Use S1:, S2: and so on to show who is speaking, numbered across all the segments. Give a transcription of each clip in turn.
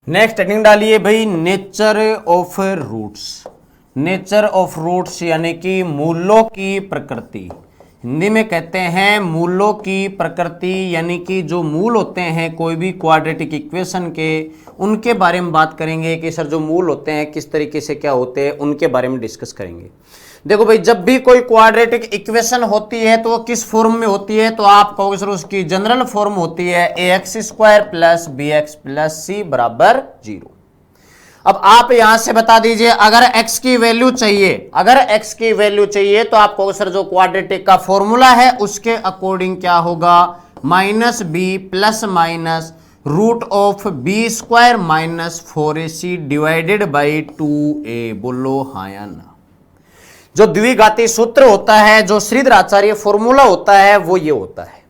S1: Next heading डालिए भाई, nature of roots. Nature of roots यानी कि मूलों की प्रकृति। हिंदी में कहते हैं मूलों की प्रकृति, यानी कि जो मूल होते हैं कोई भी क्वाड्रेटिक इक्वेशन के, उनके बारे में बात करेंगे कि सर जो मूल होते हैं किस तरीके से क्या होते हैं, उनके बारे में डिस्कस करेंगे। देखो भाई, जब भी कोई क्वाड्रेटिक इक्वेशन होती है तो वो किस फॉर्म में होती है, तो आप कहोगे सर उसकी जनरल फॉर्म होती है ax² plus bx plus c बराबर 0। अब आप यहां से बता दीजिए, अगर x की वैल्यू चाहिए, तो आप कहोगे सर जो क्वाड्रेटिक का फॉर्मूला है उसके अकॉर्डिंग क्या होगा, -b plus minus root of b² minus 4ac divided by 2a। बोलो हाँ या ना। जो द्विघाती सूत्र होता है, जो श्रीधराचार्य फॉर्मूला होता है, वो ये होता है।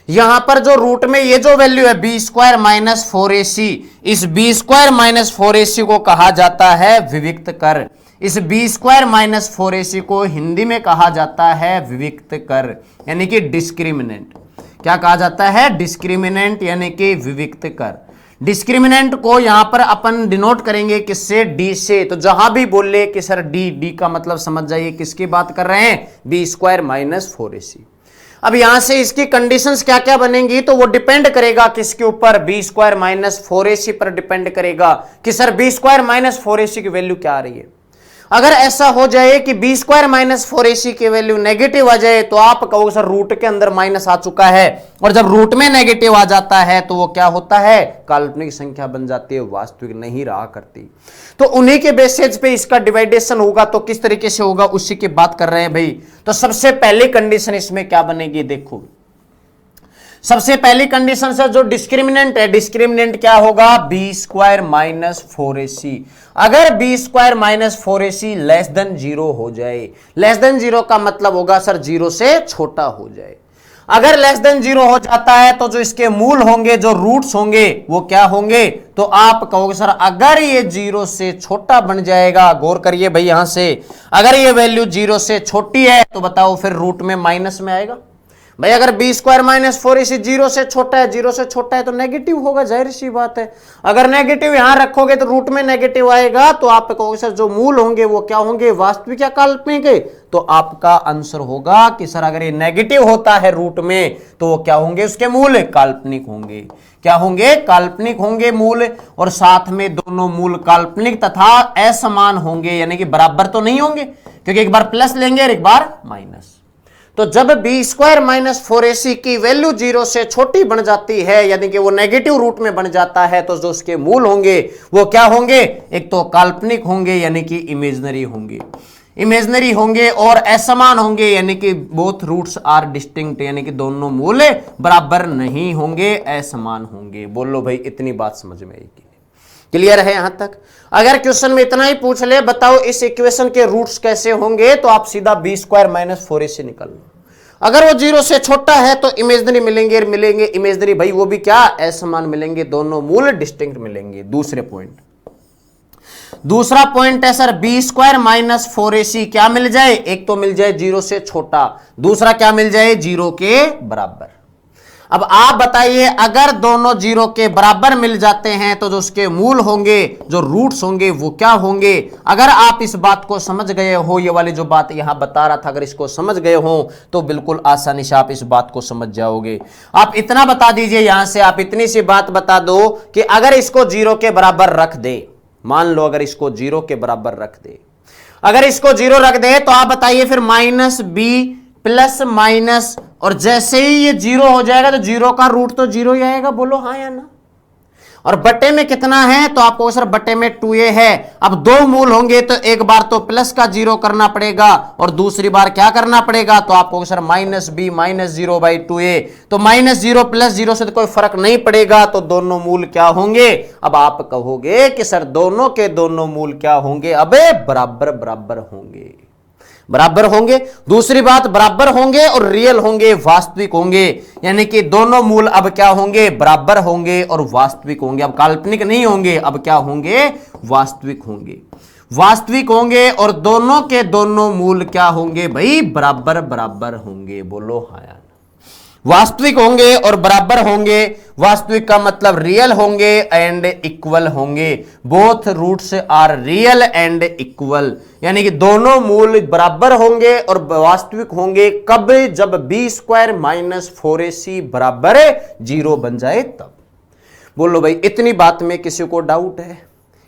S1: यहां पर जो रूट में ये जो वैल्यू है b² माइनस 4ac, इस b² माइनस 4ac को कहा जाता है विविक्त कर। इस b² माइनस 4ac को हिंदी में कहा जाता है विविक्त कर, यानी कि डिस्क्रिमिनेंट। क्या कहा जाता है? डिस्क्रिमिनेंट यानी कि विविक्त कर। डिस्क्रिमिनेंट को यहां पर अपन डिनोट करेंगे किससे? डी से। तो जहां भी बोले कि सर डी का मतलब समझ जाइए किसकी बात कर रहे हैं, b² माइनस 4ac। अब यहां से इसकी कंडीशंस क्या क्या बनेंगी, तो वो डिपेंड करेगा किसके ऊपर, b² माइनस 4ac पर डिपेंड करेगा कि सर b² माइनस 4ac की वैल्यू क्या आ रही है। अगर ऐसा हो जाए कि b² माइनस 4ac की वैल्यू नेगेटिव आ जाए तो आप कहोगे सर रूट के अंदर माइनस आ चुका है, और जब रूट में नेगेटिव आ जाता है तो वो क्या होता है, काल्पनिक संख्या बन जाती है, वास्तविक नहीं रहा करती। तो उन्हीं के बेसिस पे इसका डिवाइडेशन होगा, तो किस तरीके से होगा उसी की बात कर रहे हैं भाई। तो सबसे पहली कंडीशन इसमें क्या बनेगी, देखो सबसे पहली कंडीशन से जो डिस्क्रिमिनेंट है, डिस्क्रिमिनेंट क्या होगा, b² माइनस 4ac। अगर b² minus 4ac less than 0 हो जाए, लेस देन 0 का मतलब होगा सर 0 से छोटा हो जाए। अगर लेस देन 0 हो जाता है तो जो इसके मूल होंगे, जो रूट्स होंगे, वो क्या होंगे, तो आप कहोगे सर अगर ये 0 से छोटा बन जाएगा, गौर करिए भाई यहां से, अगर ये वैल्यू 0 से छोटी है तो बताओ फिर रूट में माइनस में आएगा। भाई अगर b² माइनस 4ac 0 से छोटा है, 0 से छोटा है तो नेगेटिव होगा, जाहिर सी बात है। अगर नेगेटिव यहां रखोगे तो रूट में नेगेटिव आएगा, तो आप कहोगे सर जो मूल होंगे वो क्या होंगे, वास्तविक या काल्पनिक है। तो आपका आंसर होगा कि सर अगर ये नेगेटिव होता है रूट में तो वो क्या होंगे, उसके मूल काल्पनिक होंगे। क्या होंगे, काल्पनिक होंगे मूल, और साथ में दोनों मूल काल्पनिक तथा असमान होंगे, यानी कि बराबर तो नहीं होंगे, क्योंकि एक बार प्लस लेंगे और एक बार माइनस। तो जब b² माइनस 4ac की वैल्यू 0 से छोटी बन जाती है, यानी कि वो नेगेटिव रूट में बन जाता है, तो जो उसके मूल होंगे वो क्या होंगे, एक तो काल्पनिक होंगे यानी कि इमेजिनरी होंगे, और असमान होंगे यानी कि बोथ रूट्स आर डिस्टिंक्ट, यानी कि दोनों मूल बराबर नहीं होंगे, असमान होंगे। बोलो भाई इतनी बात समझ में आएगी, क्लियर है यहां तक? अगर क्वेश्चन में इतना ही पूछ ले, बताओ इस इक्वेशन के रूट्स कैसे होंगे, तो आप सीधा b² माइनस 4ac निकाल लो। अगर वो 0 से छोटा है तो इमेजिनरी मिलेंगे इमेजिनरी भाई, वो भी क्या, असमान मिलेंगे, दोनों मूल डिस्टिंक्ट मिलेंगे। दूसरा पॉइंट है सर b² माइनस 4ac क्या मिल जाए, एक तो मिल जाए 0 से छोटा, दूसरा क्या मिल जाए, 0 के बराबर। अब आप बताइए, अगर दोनों 0 के बराबर मिल जाते हैं तो जो उसके मूल होंगे, जो रूट्स होंगे, वो क्या होंगे। अगर आप इस बात को समझ गए हो, ये वाली जो बात यहां बता रहा था, अगर इसको समझ गए हो तो बिल्कुल आसानी से आप इस बात को समझ जाओगे। आप इतना बता दीजिए, यहां से आप इतनी सी बात बता दो कि अगर इसको 0 के बराबर रख दे, मान लो अगर इसको 0 के बराबर रख दे, अगर इसको 0 रख दे, तो आप बताइए फिर -b प्लस माइनस, और जैसे ही ये 0 हो जाएगा तो 0 का रूट तो 0 ही आएगा। बोलो हाँ या ना। और बटे में कितना है, तो आपको सर बटे में 2a है। अब दो मूल होंगे तो एक बार तो प्लस का 0 करना पड़ेगा और दूसरी बार क्या करना पड़ेगा, तो आपको सर -b माइनस 0/2a। तो -0 प्लस 0 से तो कोई फर्क नहीं पड़ेगा, तो दोनों मूल क्या होंगे। अब आप कहोगे कि सर दोनों के दोनों मूल क्या होंगे, अबे बराबर होंगे। दूसरी बात, बराबर होंगे और रियल होंगे, वास्तविक होंगे, यानी कि दोनों मूल अब क्या होंगे, बराबर होंगे और वास्तविक होंगे। अब काल्पनिक नहीं होंगे, अब क्या होंगे, वास्तविक होंगे, और दोनों के दोनों मूल क्या होंगे भाई, बराबर होंगे। बोलो हाँ यार। वास्तविक होंगे और बराबर होंगे। वास्तविक का मतलब रियल होंगे एंड इक्वल होंगे। Both roots are real and equal, यानी कि दोनों मूल बराबर होंगे और वास्तविक होंगे। कब? जब b² माइनस 4ac बराबर 0 बन जाए तब। बोलो भाई, इतनी बात में किसी को डाउट है?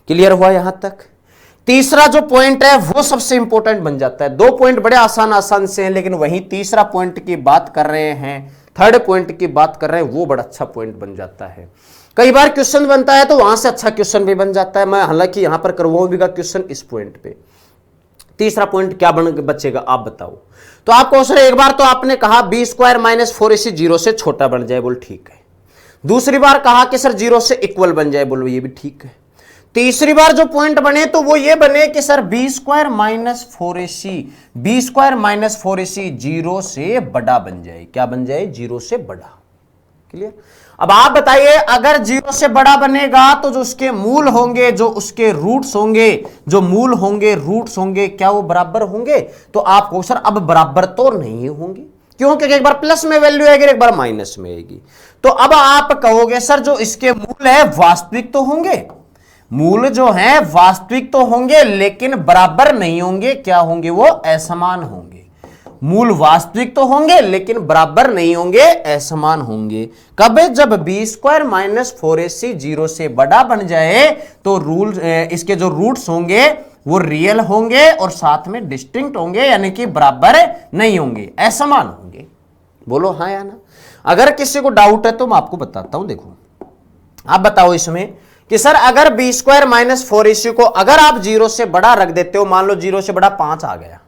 S1: क्लियर हुआ यहां तक? तीसरा जो पॉइंट है वो सबसे इंपॉर्टेंट बन जाता है। 2 पॉइंट बड़े आसान से हैं, लेकिन वहीं तीसरा पॉइंट की बात कर रहे हैं, थर्ड पॉइंट की बात कर रहे हैं, वो बड़ा अच्छा पॉइंट बन जाता है। कई बार क्वेश्चन बनता है तो वहां से अच्छा क्वेश्चन भी बन जाता है। मैं हालांकि यहां पर करवाऊंगा क्वेश्चन इस पॉइंट पे। तीसरा पॉइंट क्या बचेगा आप बताओ? तो आपको सर एक बार तो आपने कहा b² माइनस 4ac 0 से छोटा बन जाए, बोल ठीक है। दूसरी बार कहा कि सर 0 से इक्वल बन जाए, बोलो ये भी ठीक है। तीसरी बार जो पॉइंट बने तो वो ये बने कि सर b² माइनस 4ac 0 से बड़ा बन जाए। क्या बन जाए? 0 से बड़ा। क्लियर? अब आप बताइए, अगर 0 से बड़ा बनेगा तो जो उसके मूल होंगे, जो उसके रूट्स होंगे, जो मूल होंगे, रूट्स होंगे, क्या वो बराबर होंगे? तो आपको सर अब बराबर तो नहीं होंगे। क्यों? क्योंकि एक बार प्लस में वैल्यू आएगी, एक बार माइनस में आएगी। तो अब आप कहोगे सर जो इसके मूल है वास्तविक तो होंगे, मूल जो है वास्तविक तो होंगे, लेकिन बराबर नहीं होंगे। क्या होंगे? वो असमान होंगे। मूल वास्तविक तो होंगे लेकिन बराबर नहीं होंगे, असमान होंगे। कब? जब b² माइनस 4ac 0 से बड़ा बन जाए तो रूल इसके जो रूट्स होंगे वो रियल होंगे और साथ में डिस्टिंक्ट होंगे, यानी कि बराबर नहीं होंगे, असमान होंगे। बोलो हाँ या ना? अगर किसी को डाउट है तो मैं आपको बताता हूं। देखो आप बताओ इसमें कि सर अगर b² माइनस 4ac को अगर आप 0 से बड़ा रख देते हो, मान लो 0 से बड़ा 5 आ गया,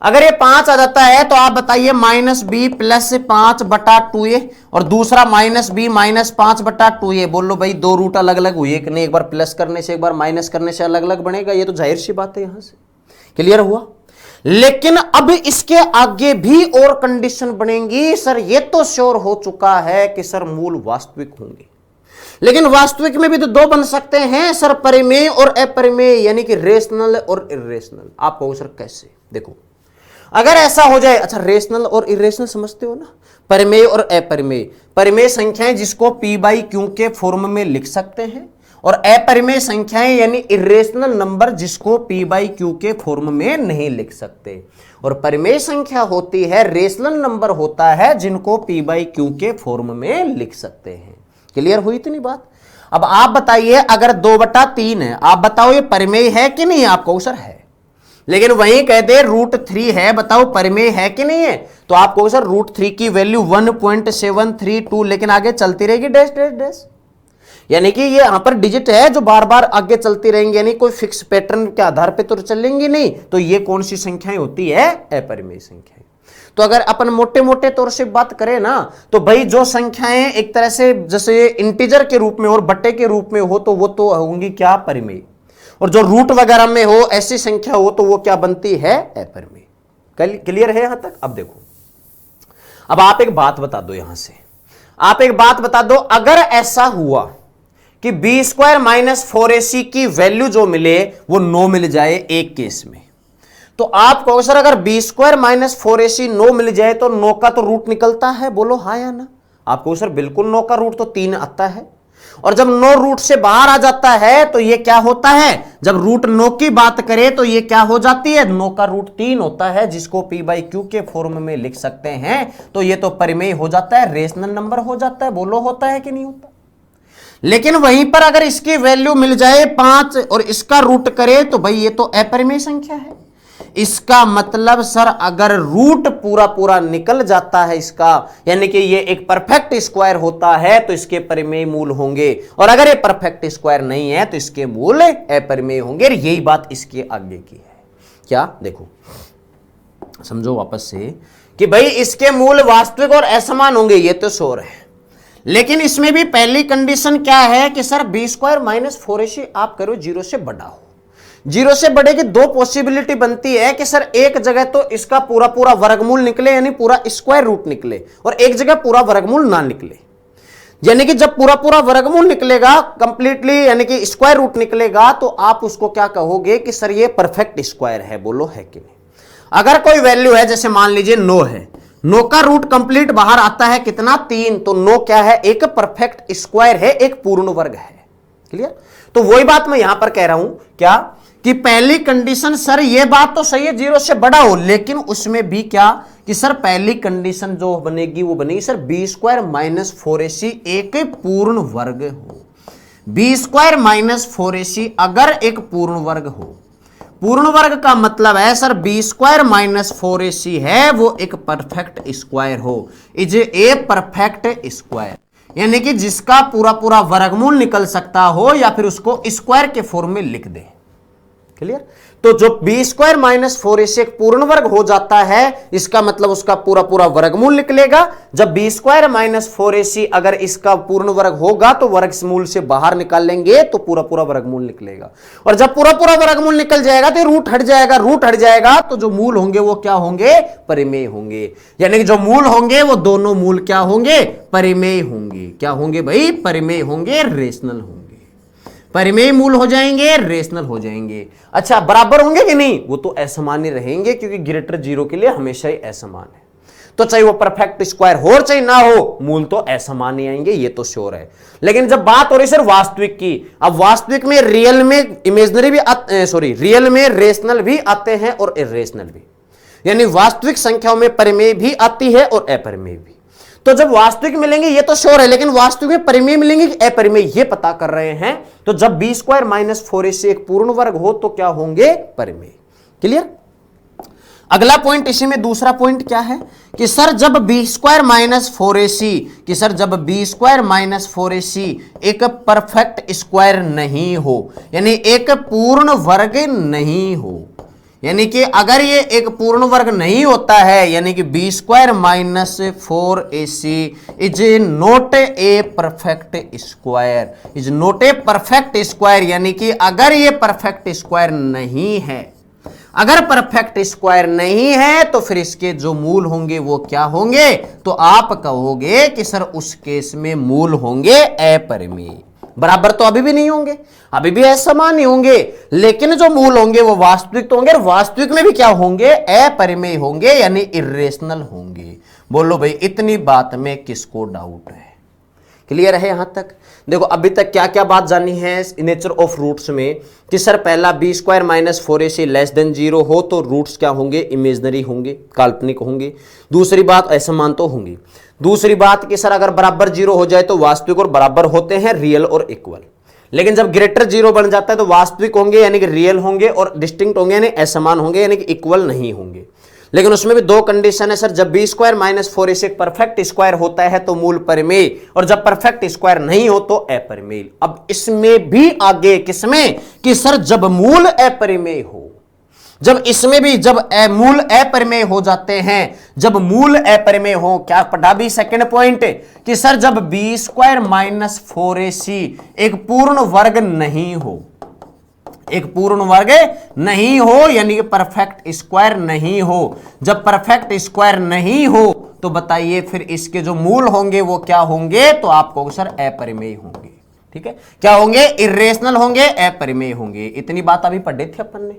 S1: अगर ये 5 आ जाता है तो आप बताइए माइनस b प्लस 5/2a और दूसरा माइनस b माइनस 5/2a। बोल लो भाई दो रूट अलग अलग हुए कि नहीं? एक बार प्लस करने से एक बार माइनस करने से अलग अलग बनेगा, ये तो जाहिर सी बात है। यहां से क्लियर हुआ? लेकिन अब इसके आगे भी और कंडीशन बनेंगी। सर ये तो श्योर हो चुका है कि सर मूल वास्तविक होंगे, लेकिन वास्तविक में भी तो 2 बन सकते हैं सर, परिमेय और अपरिमेय, यानी कि रेशनल और इरेशनल। आप कहो सर कैसे? देखो अगर ऐसा हो जाए, अच्छा रेशनल और इरेशनल समझते हो ना, परिमेय और अपरिमेय। परिमेय संख्याएं जिसको p/q के फॉर्म में लिख सकते हैं, और अपरिमेय संख्याएं यानी इरेशनल नंबर जिसको p/q के फॉर्म में नहीं लिख सकते। और परिमेय संख्या होती है, रेशनल नंबर होता है जिनको p/q के फॉर्म में लिख सकते हैं। क्लियर हुई इतनी बात? अब आप बताइए अगर 2/3 है, आप बताओ ये परिमेय है कि नहीं? आप कहो सर है, लेकिन वहीं कहते √3 है, बताओ परिमेय है कि नहीं है? तो आप कहो सर √3 की वैल्यू 1.732, लेकिन आगे चलती रहेगी डैश डैश डैश, यानी कि ये यहां पर डिजिट है जो बार बार आगे चलती रहेंगी, यानी कोई फिक्स पैटर्न के आधार पे तो चलेंगी नहीं। तो ये कौन सी संख्याएं होती है? अपरिमेय संख्याएं। तो अगर अपन मोटे मोटे तौर से बात करें ना, तो भाई जो संख्याएं एक तरह से जैसे इंटीजर के रूप में और बट्टे के रूप में हो तो वो तो होंगी क्या? परिमेय। और जो रूट वगैरह में हो, ऐसी संख्या हो तो वो क्या बनती है? अपरिमेय। क्लियर है यहां तक? अब देखो, अब आप एक बात बता दो, यहां से आप एक बात बता दो, अगर ऐसा हुआ कि b² माइनस 4ac की वैल्यू जो मिले वो 9 मिल जाए एक केस में, तो आप कहो सर अगर b² माइनस 4ac 9 मिल जाए तो 9 का तो रूट निकलता है, बोलो हाँ या ना? आप कहो सर बिल्कुल 9 का रूट तो 3 आता है, और जब 9 रूट से बाहर आ जाता है तो ये क्या होता है? जब रूट 9 की बात करें तो ये क्या हो जाती है? 9 का रूट 3 होता है, जिसको p/q के फॉर्म में लिख सकते हैं। तो ये तो परिमेय हो जाता है, रेशनल नंबर हो जाता है। बोलो होता है कि नहीं होता? लेकिन वहीं पर अगर इसकी वैल्यू मिल जाए 5 और इसका रूट करे तो भाई ये तो अपरिमेय संख्या है। इसका मतलब सर अगर रूट पूरा पूरा निकल जाता है इसका, यानी कि ये एक परफेक्ट स्क्वायर होता है तो इसके परिमेय मूल होंगे, और अगर ये परफेक्ट स्क्वायर नहीं है तो इसके मूल अपरिमेय होंगे। यही बात इसके आगे की है। क्या? देखो समझो वापस से कि भाई इसके मूल वास्तविक और असमान होंगे, ये तो श्योर है। लेकिन इसमें भी पहली कंडीशन क्या है कि सर b² माइनस 4ac आप करो 0 से बड़ा हो। 0 से बड़े की 2 पॉसिबिलिटी बनती है कि सर एक जगह तो इसका पूरा पूरा वर्गमूल निकले, यानी पूरा स्क्वायर रूट निकले, और एक जगह पूरा वर्गमूल ना निकले। यानी कि जब पूरा पूरा वर्गमूल निकलेगा कंप्लीटली, यानी कि स्क्वायर रूट निकलेगा, तो आप उसको क्या कहोगे कि सर ये परफेक्ट स्क्वायर है। बोलो है कि नहीं? अगर कोई वैल्यू है, जैसे मान लीजिए 9 है, 9 का रूट कंप्लीट बाहर आता है कितना 3, तो 9 क्या है एक परफेक्ट स्क्वायर है, एक पूर्ण वर्ग है। क्लियर? तो वही बात मैं यहां पर कह रहा हूं क्या कि पहली कंडीशन सर ये बात तो सही है 0 से बड़ा हो, लेकिन उसमें भी क्या कि सर पहली कंडीशन जो बनेगी वो बनेगी sir B square minus 4ac एक पूर्ण वर्ग हो। बी स्क्वायर माइनस 4ac अगर एक पूर्ण वर्ग हो, पूर्ण वर्ग का मतलब है sir B square minus 4ac है वो एक परफेक्ट स्क्वायर हो, इज ए परफेक्ट स्क्वायर, यानी कि जिसका पूरा पूरा वर्गमूल निकल सकता हो या फिर उसको स्क्वायर के फॉर्म में लिख दे। क्लियर? तो जो बी स्क्वायर माइनस 4ac एक पूर्ण वर्ग हो जाता है, इसका मतलब उसका पूरा पूरा वर्गमूल निकलेगा। जब बी स्क्वायर माइनस 4ac अगर इसका पूर्ण वर्ग होगा तो वर्गमूल से बाहर निकाल लेंगे तो पूरा पूरा वर्गमूल निकलेगा, और जब पूरा पूरा वर्गमूल निकल जाएगा तो रूट हट जाएगा, रूट हट जाएगा तो जो मूल होंगे वो क्या होंगे परिमेय होंगे, यानी कि जो मूल होंगे वो दोनों मूल क्या होंगे परिमेय होंगे। क्या होंगे भाई? परिमेय होंगे, रेशनल होंगे, परिमेय मूल हो जाएंगे, रेशनल हो जाएंगे। अच्छा बराबर होंगे कि नहीं? वो तो असमान ही रहेंगे क्योंकि ग्रेटर 0 के लिए हमेशा ही असमान है, तो चाहे वो परफेक्ट स्क्वायर हो और चाहे ना हो मूल तो असमान ही आएंगे, ये तो श्योर है। लेकिन जब बात हो रही सर वास्तविक की, अब वास्तविक में रियल में इमेजिनरी भी रियल में रेशनल भी आते हैं और इरेशनल भी, यानी वास्तविक संख्याओं में परिमेय भी आती है और अपरिमेय भी। तो जब वास्तविक मिलेंगे ये तो श्योर है, लेकिन वास्तविक में परिमेय मिलेंगे कि अपरिमेय ये पता कर रहे हैं। तो जब बी स्क्वायर माइनस 4ac एक पूर्ण वर्ग हो तो क्या होंगे परिमेय। क्लियर? अगला पॉइंट इसी में दूसरा पॉइंट क्या है कि सर जब बी स्क्वायर माइनस 4ac एक परफेक्ट स्क्वायर नहीं हो, यानी एक पूर्ण वर्ग नहीं हो, यानी कि अगर ये एक पूर्ण वर्ग नहीं होता है, यानी कि B square minus 4ac is not a perfect square, is not a perfect square, यानी कि अगर ये परफेक्ट स्क्वायर नहीं है, अगर परफेक्ट स्क्वायर नहीं है तो फिर इसके जो मूल होंगे वो क्या होंगे? तो आप कहोगे कि सर उस केस में मूल होंगे अपरिमेय। बराबर तो अभी भी नहीं होंगे, अभी भी असमान ही होंगे, लेकिन जो मूल होंगे वो वास्तविक तो होंगे, और वास्तविक में भी क्या होंगे? अपरिमेय होंगे, यानी इरेशनल होंगे। बोलो भाई इतनी बात में किसको डाउट है? क्लियर है यहां तक? देखो अभी तक क्या क्या बात जानी है नेचर ऑफ रूट्स में कि सर पहला B square minus 4ac less than 0 हो तो रूट्स क्या होंगे? इमेजिनरी होंगे, काल्पनिक होंगे। दूसरी बात असमान तो होंगी। दूसरी बात कि सर अगर बराबर 0 हो जाए तो वास्तविक और बराबर होते हैं रियल और इक्वल, लेकिन जब ग्रेटर 0 बन जाता है तो वास्तविक होंगे यानी कि रियल होंगे, और डिस्टिंक्ट होंगे यानी असमान होंगे, यानी कि इक्वल नहीं होंगे। लेकिन उसमें भी दो कंडीशन है सर, जब बी स्क्वायर माइनस 4ac एक परफेक्ट स्क्वायर होता है तो मूल परिमेय, और जब परफेक्ट स्क्वायर नहीं हो तो अपरिमेय। अब इसमें भी आगे किसमें कि सर जब मूल अपरिमेय हो, जब इसमें भी जब मूल अपरिमेय हो जाते हैं, जब मूल अपरिमेय हो, क्या पढ़ा भी सेकंड पॉइंट कि सर जब बी स्क्वायर माइनस 4ac एक पूर्ण वर्ग नहीं हो, एक पूर्ण वर्ग नहीं हो यानी कि परफेक्ट स्क्वायर नहीं हो, जब परफेक्ट स्क्वायर नहीं हो तो बताइए फिर इसके जो मूल होंगे वो क्या होंगे? तो आपको सर अपरिमेय होंगे। ठीक है, क्या होंगे? इरेशनल होंगे, अपरिमेय होंगे। इतनी बात अभी पढ़े थे अपन ने।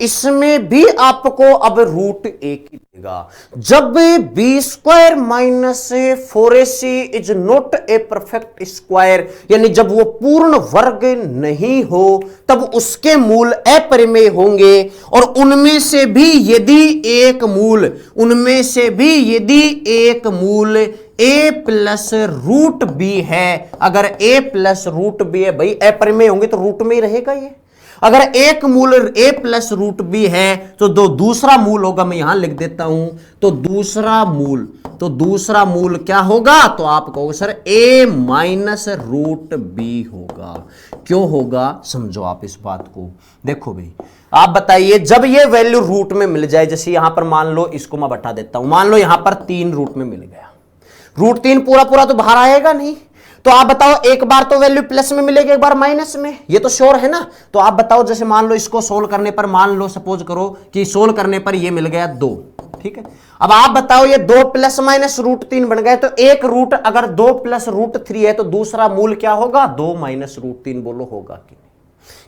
S1: इसमें भी आपको अब रूट एक ही देगा। जब B square minus 4ac is not a perfect square, यानी जब वो पूर्ण वर्ग नहीं हो तब उसके मूल अपरिमेय होंगे, और उनमें से भी यदि एक मूल, उनमें से भी यदि एक मूल a प्लस रूट बी है, अगर a प्लस रूट बी है, भाई अपरिमेय होंगे तो रूट में ही रहेगा ये। अगर एक मूल a प्लस रूट बी है तो दूसरा मूल होगा, मैं यहां लिख देता हूं, तो दूसरा मूल क्या होगा? तो आप कहोगे sir a minus root B होगा। क्यों होगा समझो आप इस बात को। देखो भाई आप बताइए, जब ये वैल्यू रूट में मिल जाए, जैसे यहां पर मान लो, इसको मैं बता देता हूं, मान लो यहां पर 3 रूट में मिल गया, रूट 3 पूरा पूरा तो बाहर आएगा नहीं, तो आप बताओ एक बार तो वैल्यू प्लस में मिलेगी, एक बार माइनस में, ये तो श्योर है ना। तो आप बताओ, जैसे मान लो इसको सोल्व करने पर, मान लो सपोज करो कि सोल्व करने पर ये मिल गया 2, ठीक है। अब आप बताओ ये 2 प्लस माइनस रूट 3 बन गए, तो एक रूट अगर 2 प्लस रूट 3 है तो दूसरा मूल क्या होगा? 2 माइनस रूट 3, बोलो होगा कि नहीं?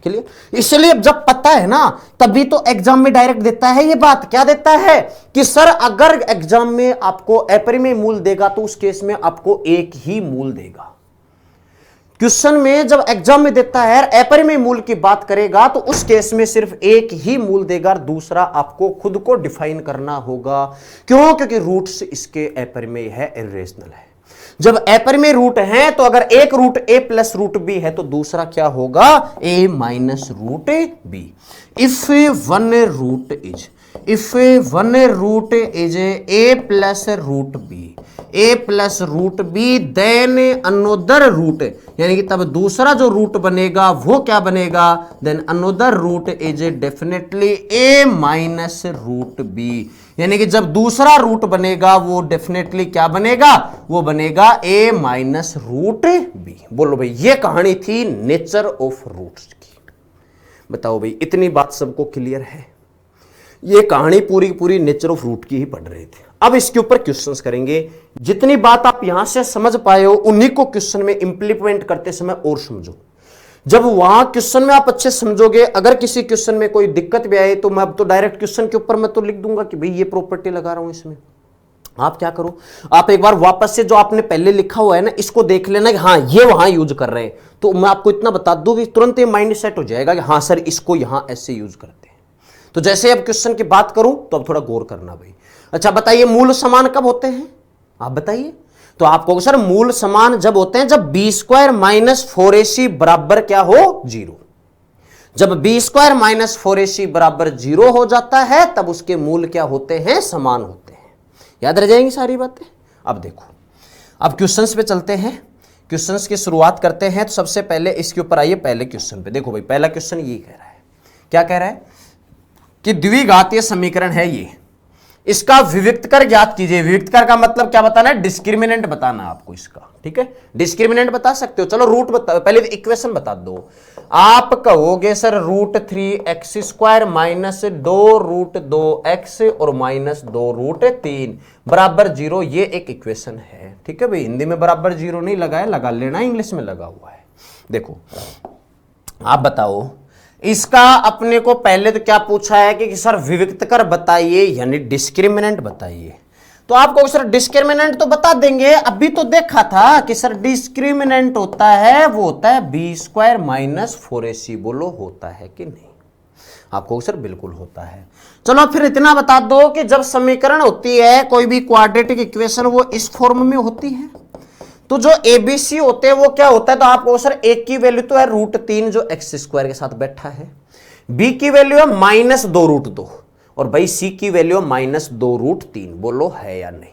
S2: क्लियर। इसलिए जब पता है ना तभी तो एग्जाम में डायरेक्ट देता है ये बात। क्या देता है कि सर अगर एग्जाम में आपको अपरिमेय मूल देगा तो उस केस में आपको एक ही मूल देगा। क्वेश्चन में जब एग्जाम में देता है अपरिमेय मूल की बात करेगा तो उस केस में सिर्फ एक ही मूल देगा, दूसरा आपको खुद को डिफाइन करना होगा। क्यों? क्योंकि रूट्स इसके अपरिमेय है, इर्रेशनल है। जब अपरिमेय रूट है तो अगर एक root a plus root b है तो दूसरा क्या होगा? a minus root b। If one root is a plus root b, a plus root B, then another root, यानी कि तब दूसरा जो रूट बनेगा वो क्या बनेगा? Then another root is definitely a minus root B, यानी कि जब दूसरा रूट बनेगा वो डेफिनेटली क्या बनेगा? वो बनेगा a माइनस रूट बी। बोलो भाई, ये कहानी थी नेचर ऑफ रूट्स की। बताओ भाई, इतनी बात सबको क्लियर है? ये कहानी पूरी पूरी नेचर ऑफ रूट की ही पढ़ रहे थे। अब इसके ऊपर क्वेश्चंस करेंगे। जितनी बात आप यहां से समझ पाए हो उन्हीं को क्वेश्चन में इंप्लीमेंट करते समय और समझो। जब वहां क्वेश्चन में आप अच्छे समझोगे, अगर किसी क्वेश्चन में कोई दिक्कत भी आए तो मैं अब तो डायरेक्ट क्वेश्चन के ऊपर मैं तो लिख दूंगा कि भाई ये प्रॉपर्टी लगा रहा हूं इसमें। आप क्या करो, आप एक बार वापस से जो आपने पहले लिखा हुआ है ना इसको देख लेना कि हाँ ये वहां यूज कर रहे हैं। तो मैं आपको इतना बता दूं कि तुरंत ये माइंड सेट हो जाएगा कि हाँ सर इसको यहां ऐसे यूज करते हैं। तो जैसे अब क्वेश्चन की बात करूं तो अब थोड़ा गौर करना भाई। अच्छा बताइए, मूल समान कब होते हैं? आप बताइए। तो आप कहोगे सर मूल समान जब होते हैं जब बी स्क्वायर माइनस 4ac बराबर क्या हो? 0। जब बी स्क्वायर माइनस 4ac बराबर 0 हो जाता है तब उसके मूल क्या होते हैं? समान होते हैं। याद रह जाएंगी सारी बातें। अब देखो, अब क्वेश्चंस पे चलते हैं, क्वेश्चंस की शुरुआत करते हैं। तो सबसे पहले इसके ऊपर आइए, पहले क्वेश्चन पे देखो भाई। पहला क्वेश्चन ये कह रहा है, क्या कह रहा है कि द्विघातीय समीकरण है ये, इसका विविक्तकर ज्ञात कीजिए। विविक्तकर का मतलब क्या बताना है? डिस्क्रिमिनेंट बताना आपको इसका। ठीक है, डिस्क्रिमिनेंट बता सकते हो। चलो रूट बता, पहले इक्वेशन बता दो। आप कहोगे सर √3x² माइनस 2√2x और माइनस 2√3 बराबर 0, ये एक इक्वेशन है। ठीक है भाई, हिंदी में बराबर 0 नहीं लगा है, लगा लेना, इंग्लिश में लगा हुआ है। देखो आप बताओ, इसका अपने को पहले तो क्या पूछा है कि सर विविक्तकर बताइए, यानी डिस्क्रिमिनेंट बताइए। तो आपको सर डिस्क्रिमिनेंट तो बता देंगे, अभी तो देखा था कि सर डिस्क्रिमिनेंट होता है वो होता है b² माइनस 4ac। बोलो होता है कि नहीं? आपको सर बिल्कुल होता है। चलो फिर इतना बता दो कि जब समीकरण होती है कोई भी क्वाड्रेटिक इक्वेशन वो इस फॉर्म में होती है, तो जो ABC होते हैं वो क्या होता है? तो आपको सर एक की वैल्यू तो है √3 जो x² के साथ बैठा है, B की वैल्यू है माइनस 2√2 और भाई C की वैल्यू है माइनस 2√3। बोलो है या नहीं?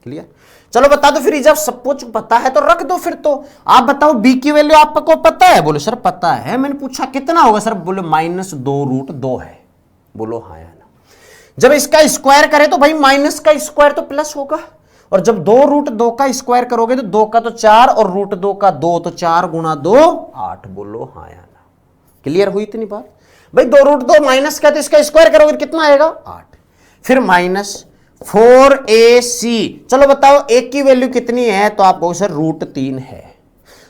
S2: क्लियर? चलो बता दो फिर, जब सब कुछ पता है तो रख दो फिर। तो आप बताओ B की वैल्यू आपको पता है? बोलो सर पता है। मैंने पूछा कितना होगा? सर बोलो माइनस 2√2 है। बोलो हाँ या ना? जब इसका स्क्वायर करे तो भाई माइनस का स्क्वायर तो प्लस होगा, और जब 2√2 का स्क्वायर करोगे तो 2 का तो 4 और √2 का 2, तो 4 गुणा 2 8। बोलो हाँ या ना? क्लियर हुई इतनी बात? भाई 2√2 माइनस का, तो इसका स्क्वायर करोगे कितना आएगा? 8। फिर माइनस 4ac। चलो बताओ एक की वैल्यू कितनी है? तो आप कहो सर √3 है।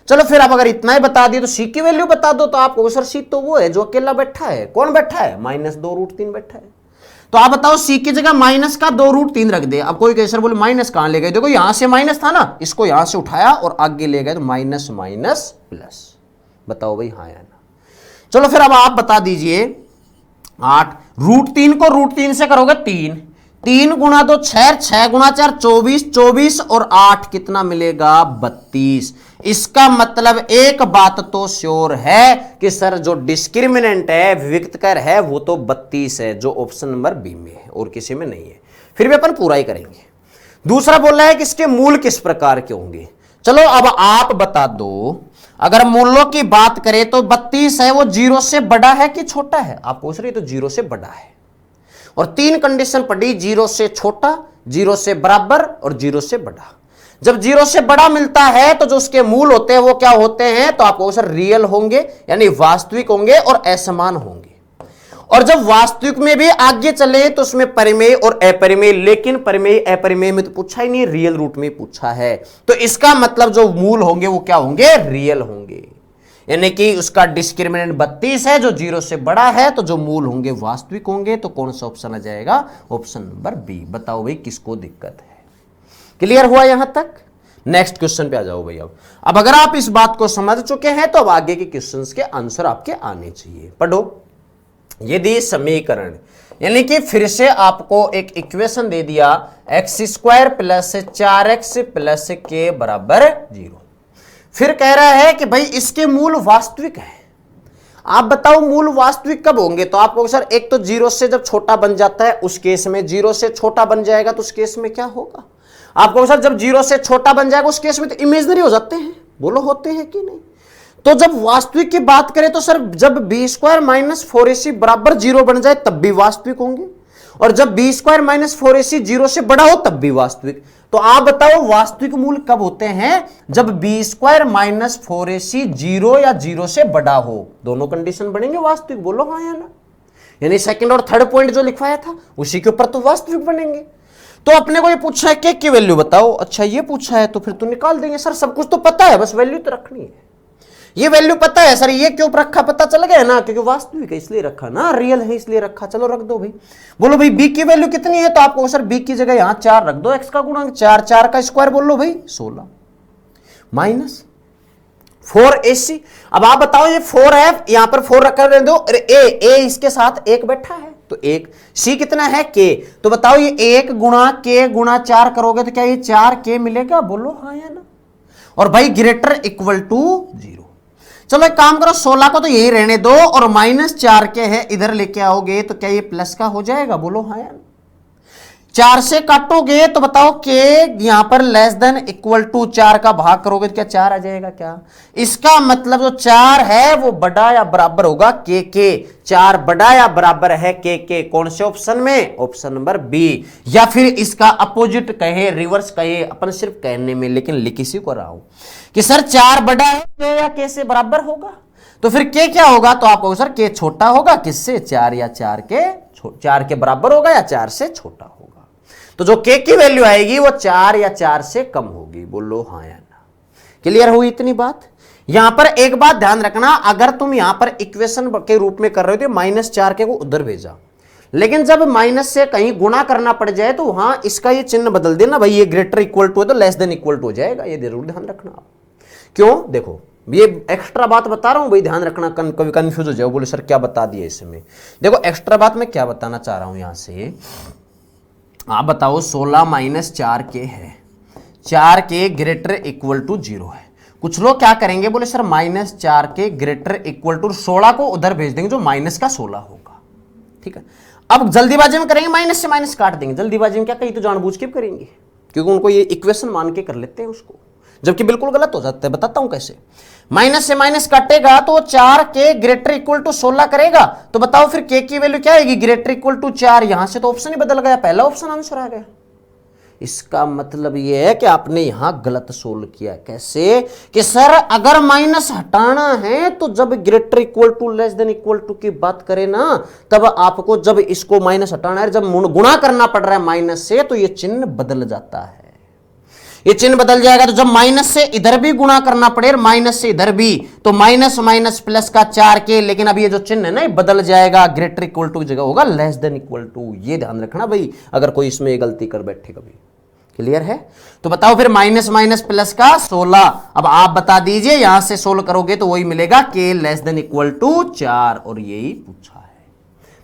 S2: चलो फिर आप अगर इतना ही बता दिए तो C की वैल्यू बता दो। तो आप कहो सर C तो वो है जो अकेला बैठा है। कौन बैठा है? माइनस 2√3 बैठा है। तो आप बताओ C की जगह माइनस का 2√3 रख दे। अब कोई कहे सर बोले माइनस कहां ले गए? देखो यहां से माइनस था ना, इसको यहां से उठाया और आगे ले गए तो माइनस माइनस प्लस। बताओ भाई हाँ या ना? चलो फिर अब आप बता दीजिए 8, √3 को √3 से करोगे 3, 3 गुणा 2 6, 6 गुणा 4 24, 24 और 8 कितना मिलेगा? 32। इसका मतलब एक बात तो श्योर है कि सर जो डिस्क्रिमिनेंट है, विविक्तकर है, वो तो 32 है, जो ऑप्शन नंबर बी में है और किसी में नहीं है। फिर भी अपन पूरा ही करेंगे। दूसरा बोल रहा है कि इसके मूल किस प्रकार के होंगे। चलो अब आप बता दो, अगर मूलों की बात करें तो 32 है वो 0 से बड़ा है कि छोटा है? आप पूछ रहे तो 0 से बड़ा है, और 3 कंडीशन पड़ी, 0 से छोटा, 0 से बराबर और 0 से बड़ा। जब 0 से बड़ा मिलता है तो जो उसके मूल होते हैं वो क्या होते हैं? तो आपको सर रियल होंगे, यानी वास्तविक होंगे और असमान होंगे। और जब वास्तविक में भी आगे चले तो उसमें परिमेय और अपरिमेय, लेकिन परिमेय अपरिमेय में तो पूछा ही नहीं, रियल रूट में पूछा है। तो इसका मतलब जो मूल होंगे वो क्या होंगे? रियल होंगे। यानी कि उसका डिस्क्रिमिनेंट 32 है, जो 0 से बड़ा है, तो जो मूल होंगे वास्तविक होंगे। तो कौन सा ऑप्शन आ जाएगा? Option number B. बताओ भाई किसको दिक्कत है? क्लियर हुआ यहां तक? नेक्स्ट क्वेश्चन पे आ जाओ भाई। अब अगर आप इस बात को समझ चुके हैं तो अब आगे के क्वेश्चंस के आंसर आपके आने चाहिए। पढ़ो। यदि समीकरण, यानी कि फिर से आपको एक इक्वेशन दे दिया x² प्लस 4x प्लस के बराबर 0, फिर कह रहा है कि भाई इसके मूल वास्तविक है। आप बताओ मूल वास्तविक कब होंगे? तो आपको सर एक तो 0 से जब छोटा बन जाता है उस केस में, 0 से छोटा बन जाएगा तो उस केस में क्या होगा? आपको सर जब 0 से छोटा बन जाएगा उस केस में तो इमेजिनरी हो जाते हैं। बोलो होते हैं कि नहीं? तो जब वास्तविक की बात करें तो सर जब b² माइनस 4ac बराबर 0 बन जाए तब भी वास्तविक होंगे, और जब b² माइनस 4ac 0 से बड़ा हो तब भी वास्तविक। तो आप बताओ वास्तविक मूल कब होते हैं? जब b² माइनस 4ac 0 या 0 से बड़ा हो, दोनों कंडीशन बनेंगे वास्तविक। बोलो हाँ या ना? यानी सेकंड और थर्ड पॉइंट जो लिखवाया था उसी के ऊपर तो वास्तविक बनेंगे। तो अपने को ये पूछा है के की वैल्यू बताओ। अच्छा ये पूछा है तो फिर तो निकाल देंगे सर, सब कुछ तो पता है, बस वैल्यू तो रखनी है। ये वैल्यू पता है सर, ये क्यों रखा पता चल गया ना, क्योंकि वास्तविक है इसलिए रखा ना, रियल है इसलिए रखा। चलो रख दो भाई। बोलो भाई बी की वैल्यू कितनी है? तो आपको सर बी की जगह यहां 4 रख दो, एक्स का गुणांक 4, 4 का स्क्वायर बोल लो भाई 16 माइनस 4ac। अब आप बताओ ये 4 है, यहां पर 4 रखा रहने दो, ए इसके साथ 1 बैठा है तो 1, c कितना है k। तो बताओ ये 1 गुणा k गुणा 4 करोगे तो क्या ये 4k मिलेगा? बोलो हाँ या ना? और भाई ग्रेटर इक्वल टू 0। चलो एक काम करो, 16 को तो यही रहने दो और माइनस 4k है इधर लेके आओगे तो क्या ये प्लस का हो जाएगा? बोलो हाँ या ना? 4 से काटोगे तो बताओ k यहां पर लेस देन इक्वल टू 4 का भाग करोगे तो क्या 4 आ जाएगा? क्या इसका मतलब जो 4 है वो बड़ा या बराबर होगा k। 4 बड़ा या बराबर है k। कौन से ऑप्शन में? Option number B. या फिर इसका अपोजिट कहे, रिवर्स कहे, अपन सिर्फ कहने में, लेकिन लिख इसी को रहा हूं कि सर 4 बड़ा है k या k से बराबर होगा, तो फिर k क्या होगा? तो आपको सर k छोटा होगा किससे? 4 या 4 के बराबर होगा या 4 से छोटा होगा। तो जो k की वैल्यू आएगी वो 4 या 4 से कम होगी। बोलो हाँ या ना? क्लियर हुई इतनी बात? यहां पर एक बात ध्यान रखना, अगर तुम यहां पर इक्वेशन के रूप में कर रहे हो तो -4k को उधर भेजा, लेकिन जब माइनस से कहीं गुणा करना पड़ जाए तो वहां इसका ये चिन्ह बदल देना भाई, ये ग्रेटर इक्वल टू है तो लेस देन इक्वल टू हो जाएगा। ये जरूर ध्यान रखना आप। क्यों? देखो ये एक्स्ट्रा बात बता रहा हूं भाई, ध्यान रखना, कभी कंफ्यूज हो जाओ, बोले सर क्या बता दिया इसमें। देखो एक्स्ट्रा बात मैं क्या बताना चाह रहा हूं यहां से, आप बताओ 16 माइनस 4k है, 4k ग्रेटर इक्वल टू 0 है। कुछ लोग क्या करेंगे, बोले sir -4k greater equal to 16 को उधर भेज देंगे जो माइनस का 16 होगा। ठीक है, अब जल्दीबाजी में करेंगे, माइनस से माइनस काट देंगे। जल्दीबाजी में क्या, कहीं तो जानबूझ के करेंगे क्योंकि उनको ये इक्वेशन मान के कर लेते हैं उसको, जबकि बिल्कुल गलत हो जाता है। बताता हूं कैसे। माइनस से माइनस काटेगा तो 4k ग्रेटर इक्वल टू 16 करेगा, तो बताओ फिर k की वैल्यू क्या आएगी? Greater equal to 4। यहां से तो ऑप्शन ही बदल गया, पहला ऑप्शन आंसर आ गया। इसका मतलब यह है कि आपने यहां गलत सोल्व किया। कैसे? कि सर अगर माइनस हटाना है तो जब greater equal to less than equal to की बात करें ना, तब आपको जब इसको माइनस हटाना है, जब गुणा करना पड़ रहा है माइनस से, तो यह चिन्ह बदल जाता है। ये चिन्ह बदल जाएगा, तो जब माइनस से इधर भी गुणा करना पड़े, माइनस से इधर भी, तो माइनस माइनस प्लस का 4k, लेकिन अब ये जो चिन्ह है ना ये बदल जाएगा, ग्रेटर इक्वल टू की जगह होगा लेस देन इक्वल टू। ये ध्यान रखना भाई, अगर कोई इसमें ये गलती कर बैठे कभी। क्लियर है? तो बताओ फिर माइनस माइनस प्लस का 16। अब आप बता दीजिए, यहां से सोल्व करोगे तो वही मिलेगा k less than equal to 4, और यही पूछा है।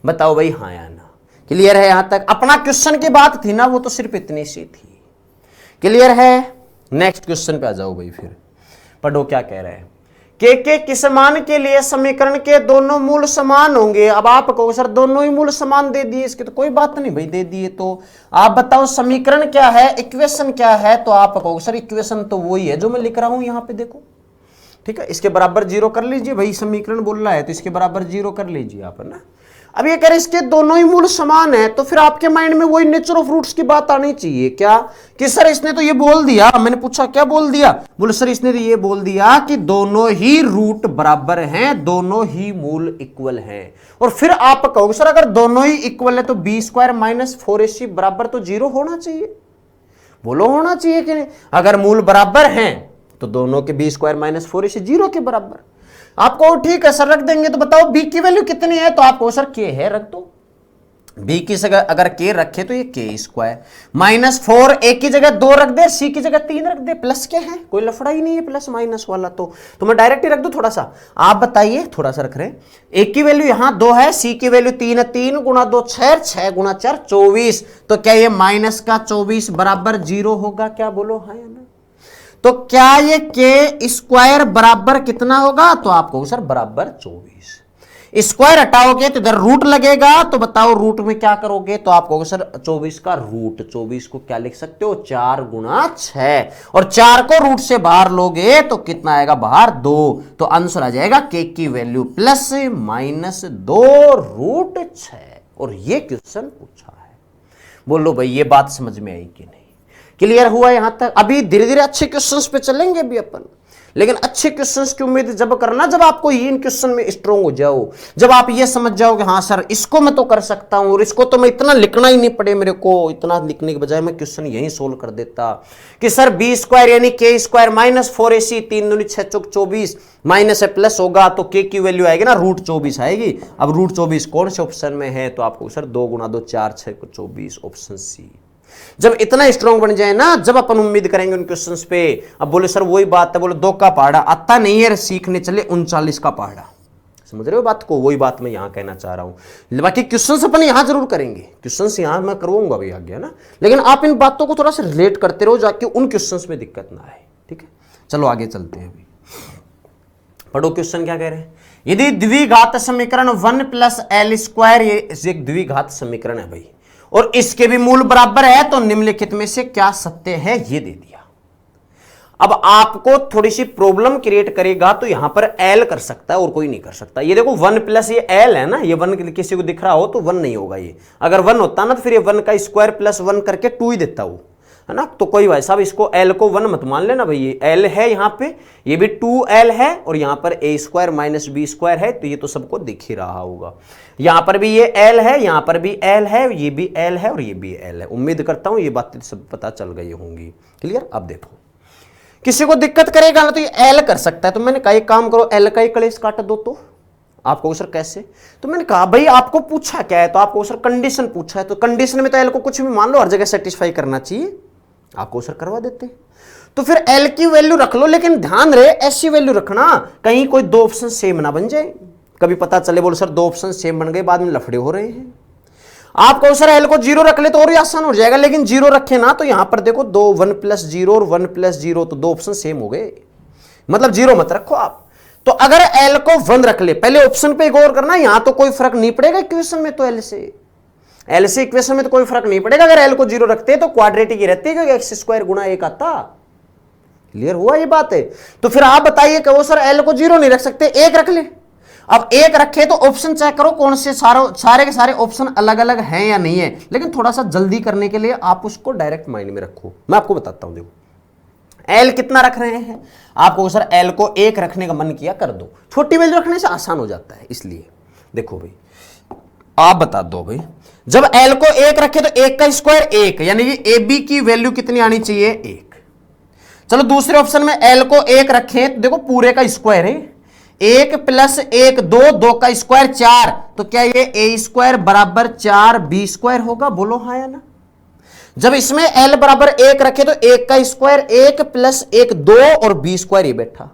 S2: बताओ भाई हाँ या ना? क्लियर है? यहां तक अपना क्वेश्चन की बात थी ना, वो तो सिर्फ इतनी सी थी। क्लियर है? नेक्स्ट क्वेश्चन पे आ जाओ भाई। फिर पढ़ो क्या कह रहे हैं। के किस मान के लिए समीकरण के दोनों मूल समान होंगे? अब आप कहो सर दोनों ही मूल समान दे दिए इसके, तो कोई बात नहीं भाई, दे दिए तो आप बताओ समीकरण क्या है, इक्वेशन क्या है? तो आप कहो सर इक्वेशन तो वही है जो मैं लिख रहा हूं यहां पे, देखो। ठीक है, इसके बराबर 0 कर लीजिए भाई, समीकरण बोल रहा है तो इसके बराबर 0 कर लीजिए आप, है ना। अब ये कह रहे इसके दोनों ही मूल समान है, तो फिर आपके माइंड में वही नेचर ऑफ रूट्स की बात आनी चाहिए। क्या? कि सर इसने तो ये बोल दिया, मैंने पूछा क्या बोल दिया, बोले सर इसने तो ये बोल दिया कि दोनों ही रूट बराबर हैं, दोनों ही मूल इक्वल हैं। और फिर आप कहोगे सर अगर दोनों ही इक्वल है तो b² माइनस 4ac बराबर तो 0 होना चाहिए। बोलो होना चाहिए कि नहीं? अगर मूल बराबर हैं तो दोनों के b² माइनस 4ac 0 के बराबर। आपको ठीक है सर रख देंगे, तो बताओ बी की वैल्यू कितनी है, तो आपको सर के है रख दो। बी की जगह अगर के रखे तो ये के स्क्वायर -4, ए की जगह 2 रख दे, सी की जगह 3 रख दे, प्लस के है, कोई लफड़ा ही नहीं है प्लस माइनस वाला, तो मैं डायरेक्ट ही रख दूं थोड़ा सा, आप बताइए थोड़ा सा रख रहे हैं। ए की वैल्यू यहां 2 है, सी की वैल्यू 3 है, 3 गुणा 2 6, 6 गुणा 4 24, तो क्या ये माइनस का 24 बराबर 0 होगा, क्या बोलो हाँ या ना। तो क्या ये के स्क्वायर बराबर कितना होगा, तो आपको सर बराबर 24। स्क्वायर हटाओगे तो इधर रूट लगेगा, तो बताओ रूट में क्या करोगे, तो आप कहोगे सर 24 का रूट, 24 को क्या लिख सकते हो 4 गुणा 6, और 4 को रूट से बाहर लोगे तो कितना आएगा बाहर 2, तो आंसर आ जाएगा के की वैल्यू +-2 रूट 6। और ये क्वेश्चन पूछा है, बोलो भाई ये बात समझ में आई कि नहीं, क्लियर हुआ यहां तक। अभी धीरे धीरे अच्छे क्वेश्चंस पे चलेंगे अभी अपन, लेकिन अच्छे क्वेश्चंस की उम्मीद जब करना जब आपको ये इन क्वेश्चन में स्ट्रांग हो जाओ, जब आप ये समझ जाओ कि हाँ सर इसको मैं तो कर सकता हूं, और इसको तो मैं इतना लिखना ही नहीं पड़े मेरे को, इतना लिखने के बजाय मैं क्वेश्चन यही सोल्व कर देता कि सर बी स्क्वायर यानी के स्क्वायर -4ac 3 दूनी 6 चौक 24 माइनस है प्लस होगा, तो के की वैल्यू आएगी ना √24 आएगी। अब √24 कौन से ऑप्शन में है, तो आपको सर 2 गुणा 2 4 6 24 ऑप्शन सी। जब इतना स्ट्रॉन्ग बन जाए ना, जब अपन उम्मीद करेंगे उन क्वेश्चंस पे। अब बोले सर वही बात है, बोले 2 का पहाड़ा आता नहीं है, सीखने चले 39 का पहाड़ा, समझ रहे हो बात को, वही बात मैं यहां कहना चाह रहा हूं। बाकी क्वेश्चंस अपन यहां जरूर करेंगे, क्वेश्चंस यहां मैं करवाऊंगा भाई आगे, है ना, लेकिन आप इन बातों को थोड़ा सा रिलेट करते रहो जाके उन क्वेश्चंस में दिक्कत ना आए, ठीक है। चलो आगे चलते हैं, अभी पढ़ो क्वेश्चन क्या कह रहे हैं। यदि द्विघात समीकरण 1 + l², ये एक द्विघात समीकरण है भाई, और इसके भी मूल बराबर है, तो निम्नलिखित में से क्या सत्य है, ये दे दिया। अब आपको थोड़ी सी प्रॉब्लम क्रिएट करेगा, तो यहां पर एल कर सकता है और कोई नहीं कर सकता। ये देखो 1 + ये एल है ना, ये 1 किसी को दिख रहा हो तो 1 नहीं होगा, ये अगर 1 होता ना तो फिर ये 1 का स्क्वायर +1 करके 2 ही देता हूं, है ना। तो कोई भाई साहब इसको एल को 1 मत मान लेना भाई, ये एल है यहां पे, ये भी 2l है, और यहां पर a² - b² है, तो ये तो सबको दिख ही रहा होगा। यहां पर भी ये l है, यहां पर भी l है, ये भी l है, और ये भी l है। उम्मीद करता हूं ये बातें सब पता चल गई होंगी, क्लियर। अब देखो किसी को दिक्कत करेगा ना तो ये l कर सकता है, तो मैंने कहा एक काम करो l का ही कलेश काट दो, तो आपको सर कैसे, तो मैंने कहा भाई आपको पूछा क्या है, तो आपको सर कंडीशन पूछा है, तो कंडीशन में तो l को कुछ भी मान लो, हर जगह सेटिस्फाई करना चाहिए, आपको सर करवा देते हैं। तो फिर l की वैल्यू रख लो, लेकिन ध्यान रहे ऐसी वैल्यू रखना कहीं कोई 2 ऑप्शन सेम ना बन जाए, कभी पता चले बोलो सर 2 ऑप्शन सेम बन गए, बाद में लफड़े हो रहे हैं। आपको सर l को 0 रख ले तो और ही आसान हो जाएगा, लेकिन 0 रखे ना तो यहां पर देखो 2 1 + 0 और 1 + 0, तो 2 ऑप्शन सेम हो गए, मतलब 0 मत रखो आप। तो अगर l को 1 रख ले, पहले ऑप्शन पे गौर करना, यहां तो कोई फर्क नहीं पड़ेगा इक्वेशन में, तो l से इक्वेशन में तो कोई फर्क नहीं पड़ेगा। अगर l को 0 रखते तो क्वाड्रेटिक ही रहती है, क्योंकि x² गुणा 1 आता। क्लियर हुआ ये बात है। तो फिर आप बताइए कि वो सर l को 0 नहीं रख सकते, 1 रख ले। अब 1 रखे तो ऑप्शन चेक करो कौन से सारे के सारे ऑप्शन अलग अलग हैं या नहीं है, लेकिन थोड़ा सा जल्दी करने के लिए आप उसको डायरेक्ट माइंड में रखो। मैं आपको बताता हूं, देखो l कितना रख रहे हैं, आपको सर l को 1 रखने का मन किया कर दो, छोटी वैल्यू रखने से आसान हो जाता है, इसलिए देखो भाई आप बता दो भाई, जब l को 1 रखे तो 1 का स्क्वायर 1, यानी कि ab की वैल्यू कितनी आनी चाहिए 1। चलो दूसरे ऑप्शन में l को 1 रखें तो देखो पूरे का स्क्वायर है, 1 + 1 2, 2 का स्क्वायर 4, तो क्या ये a² बराबर 4 b² होगा, बोलो हाँ या ना। जब इसमें l बराबर 1 रखे तो 1 का स्क्वायर 1 + 1 2 और b² ये बैठा,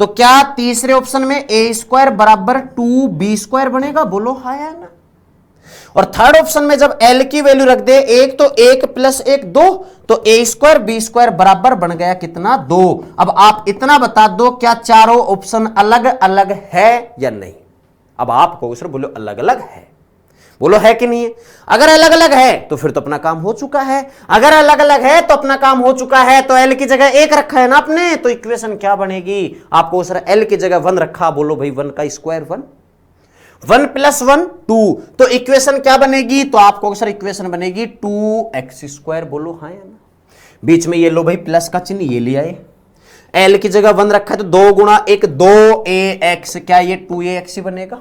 S2: तो क्या तीसरे ऑप्शन में a² बराबर 2b² बनेगा, बोलो हाँ या ना। और थर्ड ऑप्शन में जब l की वैल्यू रख दे 1 तो 1 + 1 2, तो a² b² बराबर बन गया कितना 2। अब आप इतना बता दो क्या चारों ऑप्शन अलग अलग है या नहीं। अब आप कहोगे सर बोलो अलग अलग है, बोलो है कि नहीं है। अगर अलग अलग है तो फिर तो अपना काम हो चुका है, अगर अलग अलग है तो अपना काम हो चुका है। तो l की जगह 1 रखा है ना आपने, तो इक्वेशन क्या बनेगी, आपको सर ल की जगह 1 रखा, बोलो भाई 1 का स्क्वायर 1, 1 + 1 2, तो इक्वेशन क्या बनेगी, तो आपको सर इक्वेशन बनेगी 2x², बोलो हाँ या ना। बीच में ये लो भाई प्लस का चिन्ह ये ले आए, l की जगह 1 रखा है तो 2 गुणा 1 2ax, क्या ये 2ax ही बनेगा,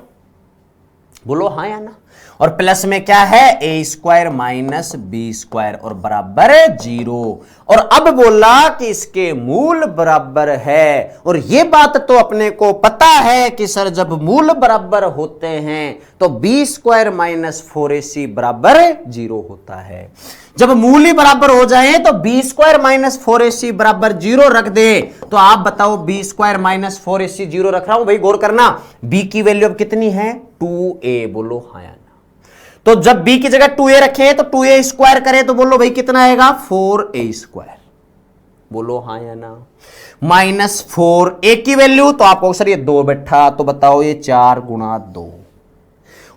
S2: बोलो हाँ या ना। और प्लस में क्या है, ए स्क्वायर माइनस बी स्क्वायर और बराबर 0। और अब बोला कि इसके मूल बराबर है, और ये बात तो अपने को पता है कि सर जब मूल बराबर होते हैं तो बी स्क्वायर माइनस 4ac बराबर 0 होता है। जब मूल ही बराबर हो जाए तो बी स्क्वायर माइनस 4ac बराबर 0 रख दे, तो आप बताओ बी स्क्वायर माइनस 4ac 0 रख रहा हूं भाई, गौर करना। बी की वैल्यू अब कितनी है, 2a, बोलो हाँ या ना। तो जब b की जगह 2a रखे तो 2a स्क्वायर करे तो बोलो भाई कितना आएगा, 4a स्क्वायर, बोलो हाँ या ना। माइनस 4a की वैल्यू तो आपको सर ये 2 बैठा, तो बताओ ये 4 गुणा 2।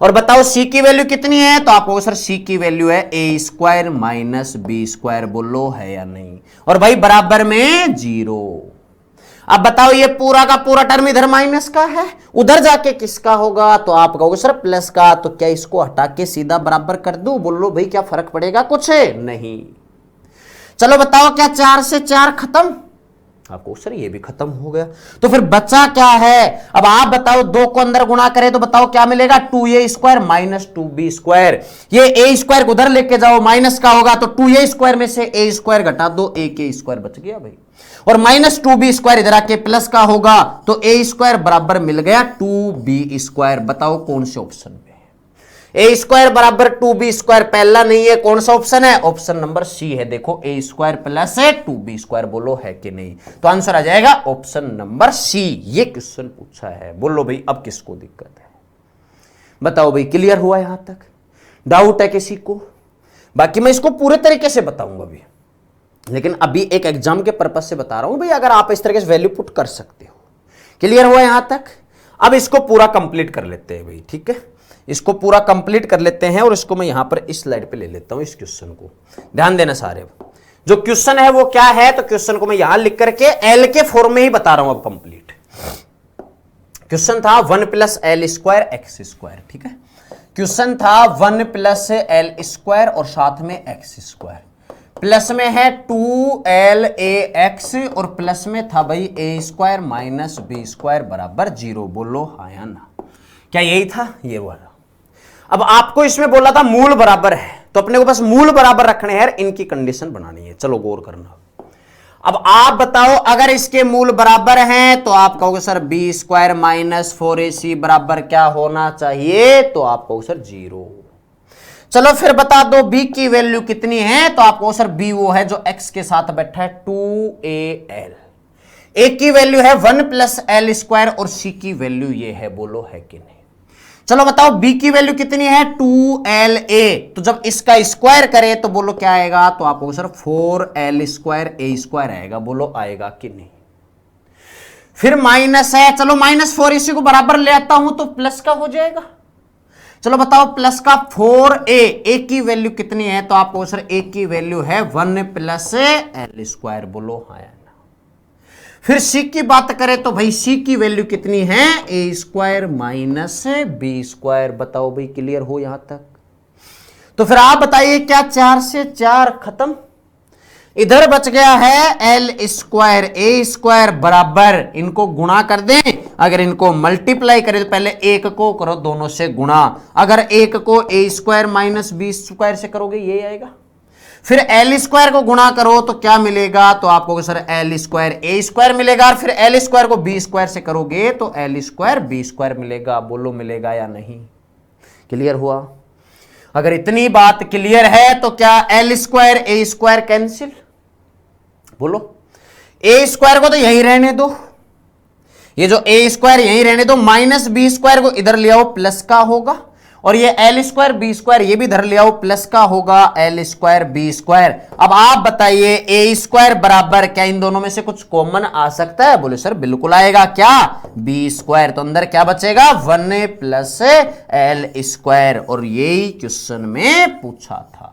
S2: और बताओ c की वैल्यू कितनी है, तो आपको सर c की वैल्यू है a square minus B square, बोलो है या नहीं। और भाई बराबर में 0। अब बताओ ये पूरा का पूरा टर्म इधर माइनस का है, उधर जाके किसका होगा, तो आप कहोगे सर प्लस का, तो क्या इसको हटा के सीधा बराबर कर दूं, बोलो भाई क्या फर्क पड़ेगा, कुछ नहीं। चलो बताओ क्या 4 से 4 खत्म, आपको सर ये भी खत्म हो गया, तो फिर बचा क्या है। अब आप बताओ 2 को अंदर गुणा करें तो बताओ क्या मिलेगा, 2a square minus 2b square. ये a स्क्वायर को उधर लेके जाओ, माइनस का होगा, तो 2a स्क्वायर में से a स्क्वायर घटा दो, a के स्क्वायर बच गया भाई। और माइनस 2b स्क्वायर इधर आके प्लस का होगा, तो a स्क्वायर बराबर मिल गया 2b स्क्वायर। बताओ कौन से ऑप्शन में है, a स्क्वायर बराबर 2b स्क्वायर पहला नहीं है, कौन सा ऑप्शन है, ऑप्शन नंबर सी है। देखो a square plus 2b square, बोलो है कि नहीं, तो आंसर आ जाएगा ऑप्शन नंबर सी। ये क्वेश्चन पूछा है, बोलो भाई अब किसको दिक्कत है, बताओ भाई। क्लियर हुआ यहां तक, डाउट है किसी को? बाकी मैं इसको पूरे तरीके से बताऊंगा अभी, लेकिन अभी एक एग्जाम के पर्पज से बता रहा हूं भाई, अगर आप इस तरीके से वैल्यू पुट कर सकते हो। क्लियर हुआ यहां तक? अब इसको पूरा कंप्लीट कर लेते हैं भाई, ठीक है, इसको पूरा कंप्लीट कर लेते हैं। और इसको मैं यहां पर इस स्लाइड पे ले लेता हूं, इस क्वेश्चन को ध्यान देना सारे। जो क्वेश्चन है वो क्या है, तो क्वेश्चन को मैं यहां लिख करके एल के फॉर्म में ही बता रहा हूं अब कंप्लीट। क्वेश्चन था 1 plus L square x square, ठीक है, क्वेश्चन था 1 प्लस एल स्क्वायर और साथ में एक्स स्क्वायर, प्लस में है 2LAX और प्लस में था भाई a square minus B square बराबर 0, बोलो हाँ या ना। क्या यही था, ये वाला। अब आपको इसमें बोला था मूल बराबर है, तो अपने को बस मूल बराबर रखने हैं, इनकी कंडीशन बनानी है। चलो गौर करना। अब आप बताओ अगर इसके मूल बराबर हैं तो आप कहोगे sir B square minus 4ac बराबर क्या होना चाहिए, तो आप कहोगे सर 0। चलो फिर बता दो b की वैल्यू कितनी है, तो आपको सर b वो है जो x के साथ बैठा है 2al, a की वैल्यू है 1 प्लस एल स्क्वायर और c की वैल्यू ये है, बोलो है कि नहीं। चलो बताओ b की वैल्यू कितनी है 2la, तो जब इसका स्क्वायर करे तो बोलो क्या आएगा, तो आपको sir 4l square a square आएगा, बोलो आएगा कि नहीं। फिर माइनस है, चलो माइनस 4 इसी को बराबर ले आता हूं तो प्लस का हो जाएगा। चलो बताओ प्लस का 4a की वैल्यू कितनी है, तो आपको सर a की वैल्यू है 1 प्लस एल स्क्वायर, बोलो हाँ या ना। फिर c की बात करें तो भाई c की वैल्यू कितनी है, a square minus B square, बताओ भाई क्लियर हो यहां तक। तो फिर आप बताइए क्या 4 से 4 खत्म, इधर बच गया है एल स्क्वायर ए स्क्वायर बराबर, इनको गुणा कर दें, अगर इनको मल्टीप्लाई करें तो पहले एक को करो दोनों से गुणा, अगर एक को ए स्क्वायर माइनस बी स्क्वायर से करोगे ये आएगा, फिर एल स्क्वायर को गुणा करो तो क्या मिलेगा, तो आपको सर एल स्क्वायर ए स्क्वायर मिलेगा, और फिर एल स्क्वायर को बी स्क्वायर से करोगे तो एल स्क्वायर बी स्क्वायर मिलेगा, बोलो मिलेगा या नहीं। क्लियर हुआ? अगर इतनी बात क्लियर है तो क्या एल स्क्वायर ए स्क्वायर कैंसिल, बोलो ए स्क्वायर को तो यही रहने दो, ये जो ए स्क्वायर यही रहने दो, माइनस बी स्क्वायर को इधर ले आओ प्लस का होगा, और ये एल स्क्वायर बी स्क्वायर ये भी इधर ले आओ प्लस का होगा, एल स्क्वायर बी स्क्वायर। अब आप बताइए ए स्क्वायर बराबर क्या इन दोनों में से कुछ कॉमन आ सकता है, बोले सर बिल्कुल आएगा, क्या बी स्क्वायर, तो अंदर क्या बचेगा 1 प्लस एल स्क्वायर, और यही क्वेश्चन में पूछा था।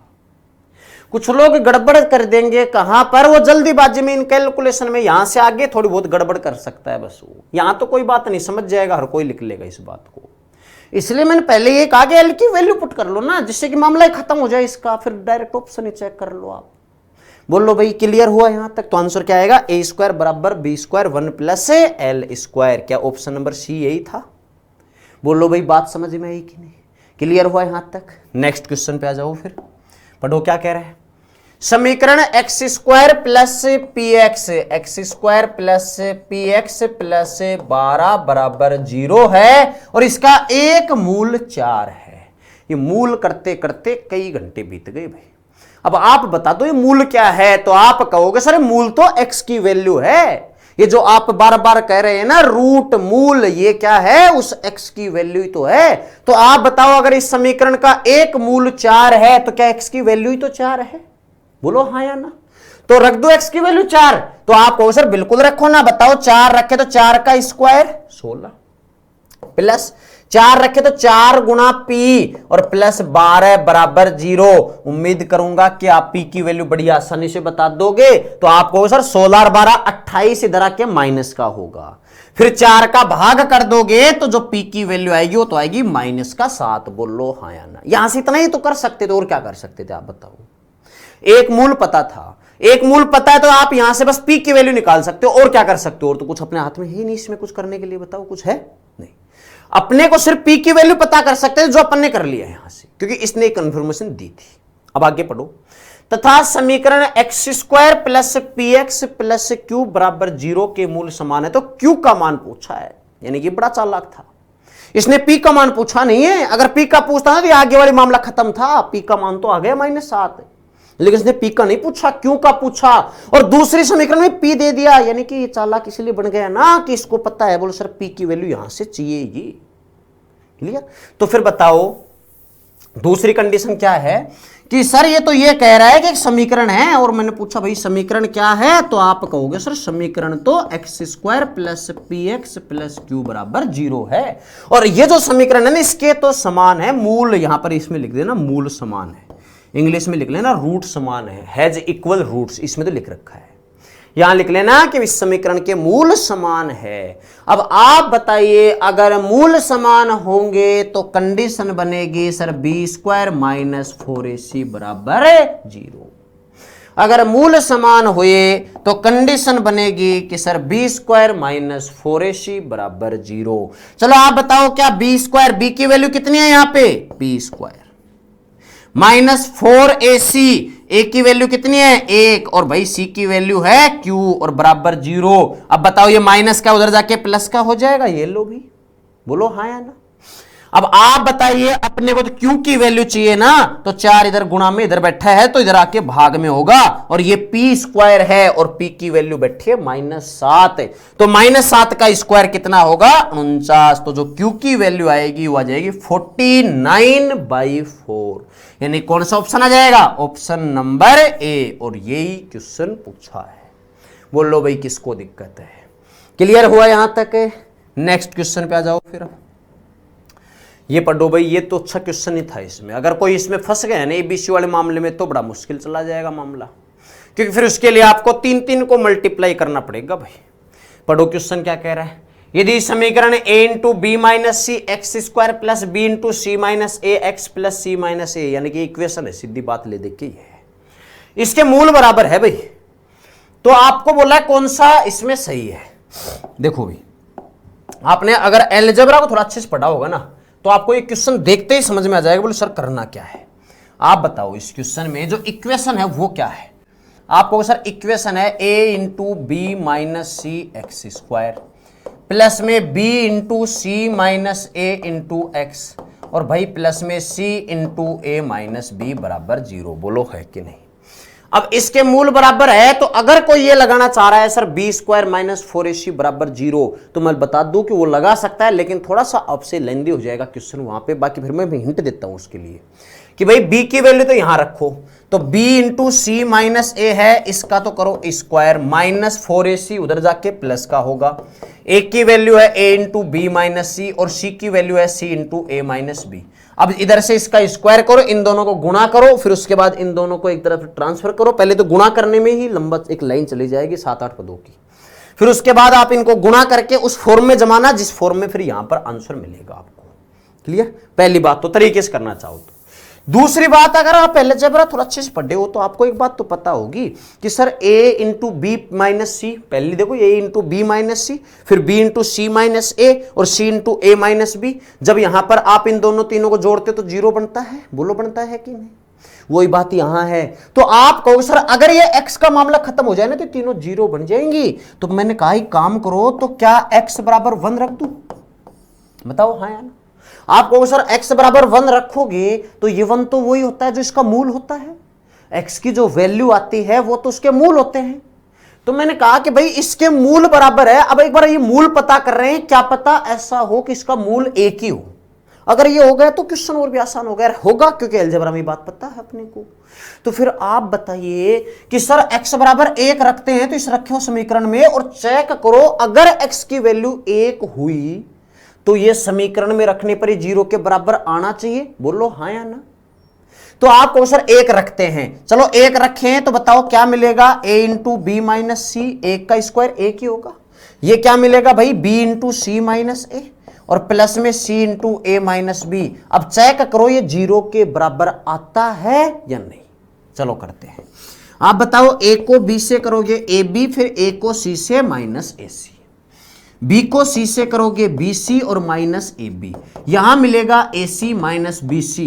S2: कुछ लोग गड़बड़ कर देंगे, कहां पर, वो जल्दीबाजी में इन कैलकुलेशन में, यहां से आगे थोड़ी बहुत गड़बड़ कर सकता है बस वो, यहां तो कोई बात नहीं, समझ जाएगा हर कोई, लिख लेगा इस बात को। इसलिए मैंने पहले ये कहा कि एल की वैल्यू पुट कर लो ना, जिससे कि मामला खत्म हो जाए इसका, फिर डायरेक्ट ऑप्शन ही चेक कर लो आप। बोल लो भाई क्लियर हुआ यहां तक, तो आंसर क्या आएगा, ए स्क्वायर बराबर B square 1 plus L square, क्या ऑप्शन नंबर सी यही था। बोल लो भाई बात समझ में आई कि नहीं। क्लियर हुआ यहां तक? नेक्स्ट क्वेश्चन पे आ जाओ फिर, पढ़ो क्या कह रहा है। समीकरण x square plus P x plus 12 बराबर 0 है और इसका एक मूल 4 है। ये मूल करते करते कई घंटे बीत गए भाई। अब आप बता दो ये मूल क्या है, तो आप कहोगे सर मूल तो x की वैल्यू है। ये जो आप बार बार कह रहे हैं ना रूट मूल, ये क्या है, उस x की वैल्यू ही तो है। तो आप बताओ अगर इस समीकरण का एक मूल 4 है तो क्या x की वैल्यू ही तो 4 है? बोलो हाँ या ना। तो रख दो x की वैल्यू 4। तो आप कहो सर बिल्कुल रखो ना, बताओ 4 रखे तो 4 का स्क्वायर 16 प्लस 4 रखे तो 4 गुणा पी और प्लस 12 बराबर 0। उम्मीद करूंगा कि आप पी की वैल्यू बड़ी आसानी से बता दोगे। तो आप कहो सर 16 और 12 28 इधर आके माइनस का होगा, फिर 4 का भाग कर दोगे तो जो पी की वैल्यू आएगी वो तो आएगी माइनस का 7। बोलो हाँ या ना। यहां से इतना ही तो कर सकते थे, और क्या कर सकते थे आप बताओ। एक मूल पता था, एक मूल पता है तो आप यहां से बस पी की वैल्यू निकाल सकते हो, और क्या कर सकते हो? और तो कुछ अपने हाथ में है नहीं इसमें कुछ करने के लिए, बताओ कुछ है नहीं। अपने को सिर्फ पी की वैल्यू पता कर सकते हैं जो अपन ने कर लिया है यहां से, क्योंकि इसने कंफर्मेशन दी थी। अब आगे पढ़ो। तथा समीकरण x square plus P x plus Q बराबर 0 के मूल समान है। तो क्यू का मान पूछा है, यानी कि बड़ा चालाक था, इसने पी का मान पूछा नहीं है। अगर पी का पूछता ना तो आगे वाली मामला खत्म था, पी का मान तो आ गया -7, लेकिन इसने पी का नहीं पूछा, क्यू का पूछा। और दूसरी समीकरण में पी दे दिया, यानी कि ये चालाक इसलिए बन गया ना कि इसको पता है, बोलो सर पी की वैल्यू यहां से चाहिएगी। क्लियर? तो फिर बताओ दूसरी कंडीशन क्या है कि सर ये तो ये कह रहा है कि एक समीकरण है, और मैंने पूछा भाई समीकरण क्या है, तो आप कहोगे सर समीकरण तो x square plus P x plus Q बराबर 0 है। और ये जो समीकरण है ना इसके तो समान है मूल, यहां पर इसमें लिख देना मूल समान है, इंग्लिश में लिख लेना रूट समान है, हैज इक्वल रूट्स, इसमें तो लिख रखा है। यहां लिख लेना कि इस समीकरण के मूल समान है। अब आप बताइए अगर मूल समान होंगे तो कंडीशन बनेगी sir B square minus 4ac बराबर 0। अगर मूल समान हुए तो कंडीशन बनेगी कि sir B square minus 4ac बराबर 0। चलो आप बताओ क्या बी स्क्वायर, बी की वैल्यू कितनी है यहां पे, बी स्क्वायर माइनस 4ac, ए की वैल्यू कितनी है 1, और भाई सी की वैल्यू है q और बराबर 0। अब बताओ ये माइनस का उधर जाके प्लस का हो जाएगा, ये लो भी, बोलो हाँ या ना। अब आप बताइए अपने को तो q की वैल्यू चाहिए ना, तो 4 इधर गुणा में इधर बैठा है तो इधर आके भाग में होगा, और ये p स्क्वायर है और p की वैल्यू बैठी है -7, तो -7 का स्क्वायर कितना होगा 49। तो जो q की वैल्यू आएगी वो आ जाएगी 49/4, यानी कौन सा ऑप्शन आ जाएगा, ऑप्शन नंबर ए। और यही क्वेश्चन पूछा है। बोलो भाई किसको दिक्कत है? क्लियर हुआ यहां तक? नेक्स्ट क्वेश्चन पे आ जाओ फिर। ये पढ़ो भाई, ये तो अच्छा क्वेश्चन ही था। इसमें अगर कोई इसमें फंस गया ना एबीसी वाले मामले में तो बड़ा मुश्किल चला जाएगा मामला, क्योंकि फिर उसके लिए आपको 3 को मल्टीप्लाई करना पड़ेगा भाई। पढ़ो क्वेश्चन क्या कह रहा है। यदि समीकरण a into B minus C X square plus B into C minus A X plus C minus A, यानी कि इक्वेशन है, सीधी बात ले देखिए ये है, इसके मूल बराबर है भाई, तो आपको बोला है कौन सा इसमें सही है। देखो भाई आपने अगर अलजेब्रा को थोड़ा अच्छे से पढ़ा होगा ना तो आपको ये क्वेश्चन देखते ही समझ में आ जाएगा, बोले सर करना क्या है। आप बताओ इस क्वेश्चन में जो इक्वेशन है वो क्या है। आपको सर इक्वेशन है a into B minus C X square plus में b into C minus A into X, और भाई प्लस में c into A minus B बराबर 0। बोलो है कि नहीं? अब इसके मूल बराबर है, तो अगर कोई ये लगाना चाह रहा है sir B square minus 4ac बराबर 0, तो मैं बता दूं कि वो लगा सकता है, लेकिन थोड़ा सा आपसे लेंदी हो जाएगा क्वेश्चन वहां पे। बाकी फिर मैं हिंट देता हूं उसके लिए कि भाई b की वैल्यू तो यहां रखो, तो b इंटू सी माइनस ए है, इसका तो करो स्क्वायर, माइनस 4ac उधर जाके प्लस का होगा। a की वैल्यू है a इंटू बी माइनस सी और c की वैल्यू है c into A minus B. अब इधर से इसका स्क्वायर करो, इन दोनों को गुणा करो, फिर उसके बाद इन दोनों को एक तरफ ट्रांसफर करो। पहले तो गुणा करने में ही लंबा एक लाइन चली जाएगी 7-8 पदों की, फिर उसके बाद आप इनको गुणा करके उस फॉर्म में जमाना जिस फॉर्म में फिर यहां पर आंसर मिलेगा आपको। क्लियर? पहली बात तो तरीके से करना चाहो दूसरी बात, अगर आप अलजेब्रा थोड़ा अच्छे से पढ़े हो तो आपको एक बात तो पता होगी कि sir a into B minus C, पहले देखो a into B minus C, फिर b into C minus A और c into A minus B. जब यहां पर आप इन दोनों तीनों को जोड़ते तो जीरो बनता है, बोलो बनता है कि नहीं? वही बात यहां है। तो आप कहो सर अगर ये x का मामला खत्म हो जाए ना तो तीनों जीरो बन जाएंगी, तो मैंने कहा काम करो, तो क्या x बराबर 1 रख दूं? बताओ हाँ या ना? आप कहो सर x बराबर 1 रखोगे तो ये 1 तो वही होता है जो इसका मूल होता है, x की जो वैल्यू आती है वो तो उसके मूल होते हैं। तो मैंने कहा कि भाई इसके मूल बराबर है। अब एक बार ये मूल पता कर रहे हैं, क्या पता ऐसा हो कि इसका मूल एक ही हो। अगर ये हो गया तो क्वेश्चन और भी आसान हो गया होगा, क्योंकि अलजेब्रा में बात पता है अपने को। तो फिर आप बताइए कि सर x बराबर 1 रखते हैं तो इस रखे हो समीकरण में और चेक करो अगर x की वैल्यू 1 हुई तो ये समीकरण में रखने पर ही जीरो के बराबर आना चाहिए, बोलो हाँ या ना? तो आप कहो सर 1 रखते हैं, चलो 1 रखे हैं तो बताओ क्या मिलेगा? a इंटू बी माइनस सी, 1 का स्क्वायर 1 ही होगा। ये क्या मिलेगा भाई? b into C minus A और प्लस में c into A minus B. अब चेक करो ये जीरो के बराबर आता है या नहीं? चलो करते हैं। आप बताओ a को b से करोगे ए बी, फिर a को c से माइनस ए सी, b को c से करोगे बी सी और माइनस ए बी। यहां मिलेगा A C minus B C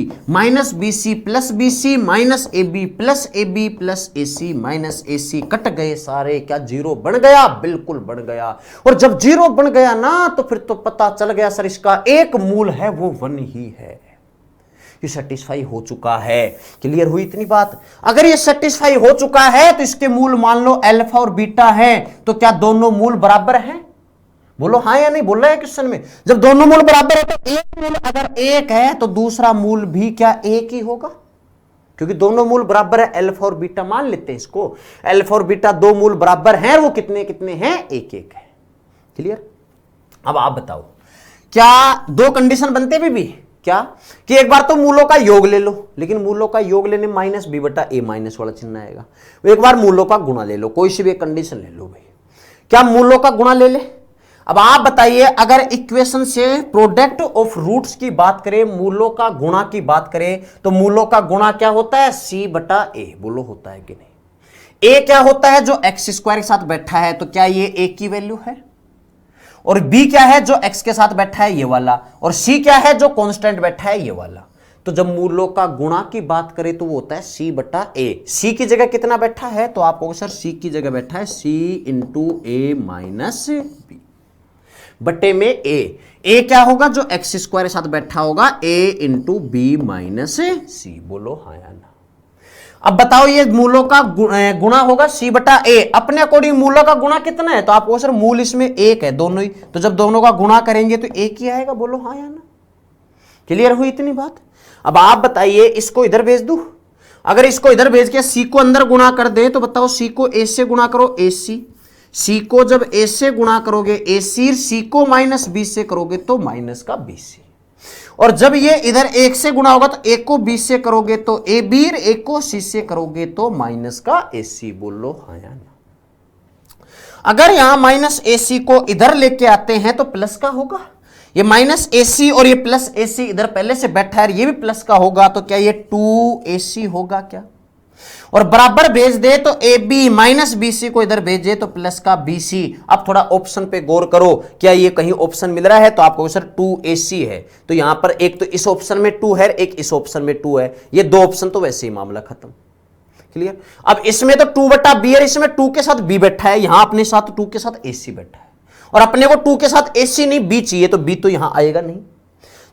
S2: plus B C minus A B plus A B plus A C minus A C. Cut गए सारे, क्या zero बन गया? बिल्कुल बन गया। और जब जीरो बन गया ना तो फिर तो पता चल गया सर इसका एक मूल है, वो 1 ही है। ये सेटिस्फाई हो चुका है। क्लियर हुई इतनी बात? अगर ये सेटिस्फाई हो चुका है तो इसके मूल मान लो अल्फा और बीटा है, तो क्या दोनों मूल बराबर हैं? बोलो हाँ या नहीं? बोल रहा है क्वेश्चन में। जब दोनों मूल बराबर है तो एक मूल अगर एक है तो दूसरा मूल भी क्या एक ही होगा, क्योंकि दोनों मूल बराबर है। अल्फा और बीटा मान लेते हैं इसको, अल्फा और बीटा दो मूल बराबर हैं, वो कितने कितने हैं? एक एक है। क्लियर? अब आप बताओ क्या दो कंडीशन बनते भी क्या कि एक बार तो मूलों का योग ले लो, लेकिन मूलों का योग लेने माइनस बी बटा ए माइनस वाला चिन्ह आएगा। एक बार मूलों का गुणा ले लो, कोई सी भी एक कंडीशन ले लो भाई। क्या मूलों का गुणा ले ले? अब आप बताइए अगर इक्वेशन से प्रोडक्ट ऑफ रूट्स की बात करें, मूलों का गुणा की बात करें, तो मूलों का गुणा क्या होता है? सी बटा ए। बोलो होता है कि नहीं? ए क्या होता है? जो एक्स स्क्वायर के साथ बैठा है, तो क्या ये ए की वैल्यू है? और बी क्या है? जो एक्स के साथ बैठा है, ये वाला। और सी क्या है? जो कांस्टेंट बैठा है, ये वाला। तो जब मूलों का गुणा की बात करें तो वो होता है सी बटा ए। सी की जगह कितना बैठा है? तो आप कहोगे सर सी की जगह बैठा है सी इंटू ए माइनस बी बटे में ए क्या होगा? जो एक्स स्क्वायर के साथ बैठा होगा, ए इंटू बी माइनस सी। बोलो हाँ या ना? अब बताओ ये मूलों का गुणा होगा सी बटा ए। अपने अकॉर्डिंग मूलों का गुणा कितना है? तो आपको सर मूल इसमें एक है, दोनों ही, तो जब दोनों का गुणा करेंगे तो एक ही आएगा। बोलो हाँ या ना? क्लियर हुई इतनी बात? अब आप बताइए इसको इधर भेज दूं? अगर इसको इधर भेज के सी को अंदर गुणा कर दे तो बताओ सी को ए से गुणा करो, ए सी को जब ए से गुणा करोगे ए सी को माइनस बी से करोगे तो माइनस का बी सी। और जब ये इधर एक से गुणा होगा तो एक को बी से करोगे तो ए बी, एक को सी से करोगे तो माइनस का ए सी। बोलो हाँ या ना? अगर यहां माइनस ए सी को इधर लेके आते हैं तो प्लस का होगा। ये माइनस ए सी और ये प्लस ए सी इधर पहले से बैठा है, ये भी प्लस का होगा, तो क्या ये 2ac होगा क्या? और बराबर भेज दे तो A B minus B C को इधर भेजे तो प्लस का बी सी। अब थोड़ा ऑप्शन पे गौर करो, क्या ये कहीं ऑप्शन मिल रहा है? तो आपको सर 2ac है, तो यहां पर एक तो इस ऑप्शन में 2 है, एक इस ऑप्शन में 2 है, ये दो ऑप्शन तो वैसे ही मामला खत्म। क्लियर? अब इसमें तो 2 बटा बी है, इसमें 2 के साथ बी बैठा है, यहां अपने साथ 2 के साथ ac बैठा है, और अपने को 2 के साथ ac नहीं b चाहिए, तो b तो यहां आएगा नहीं।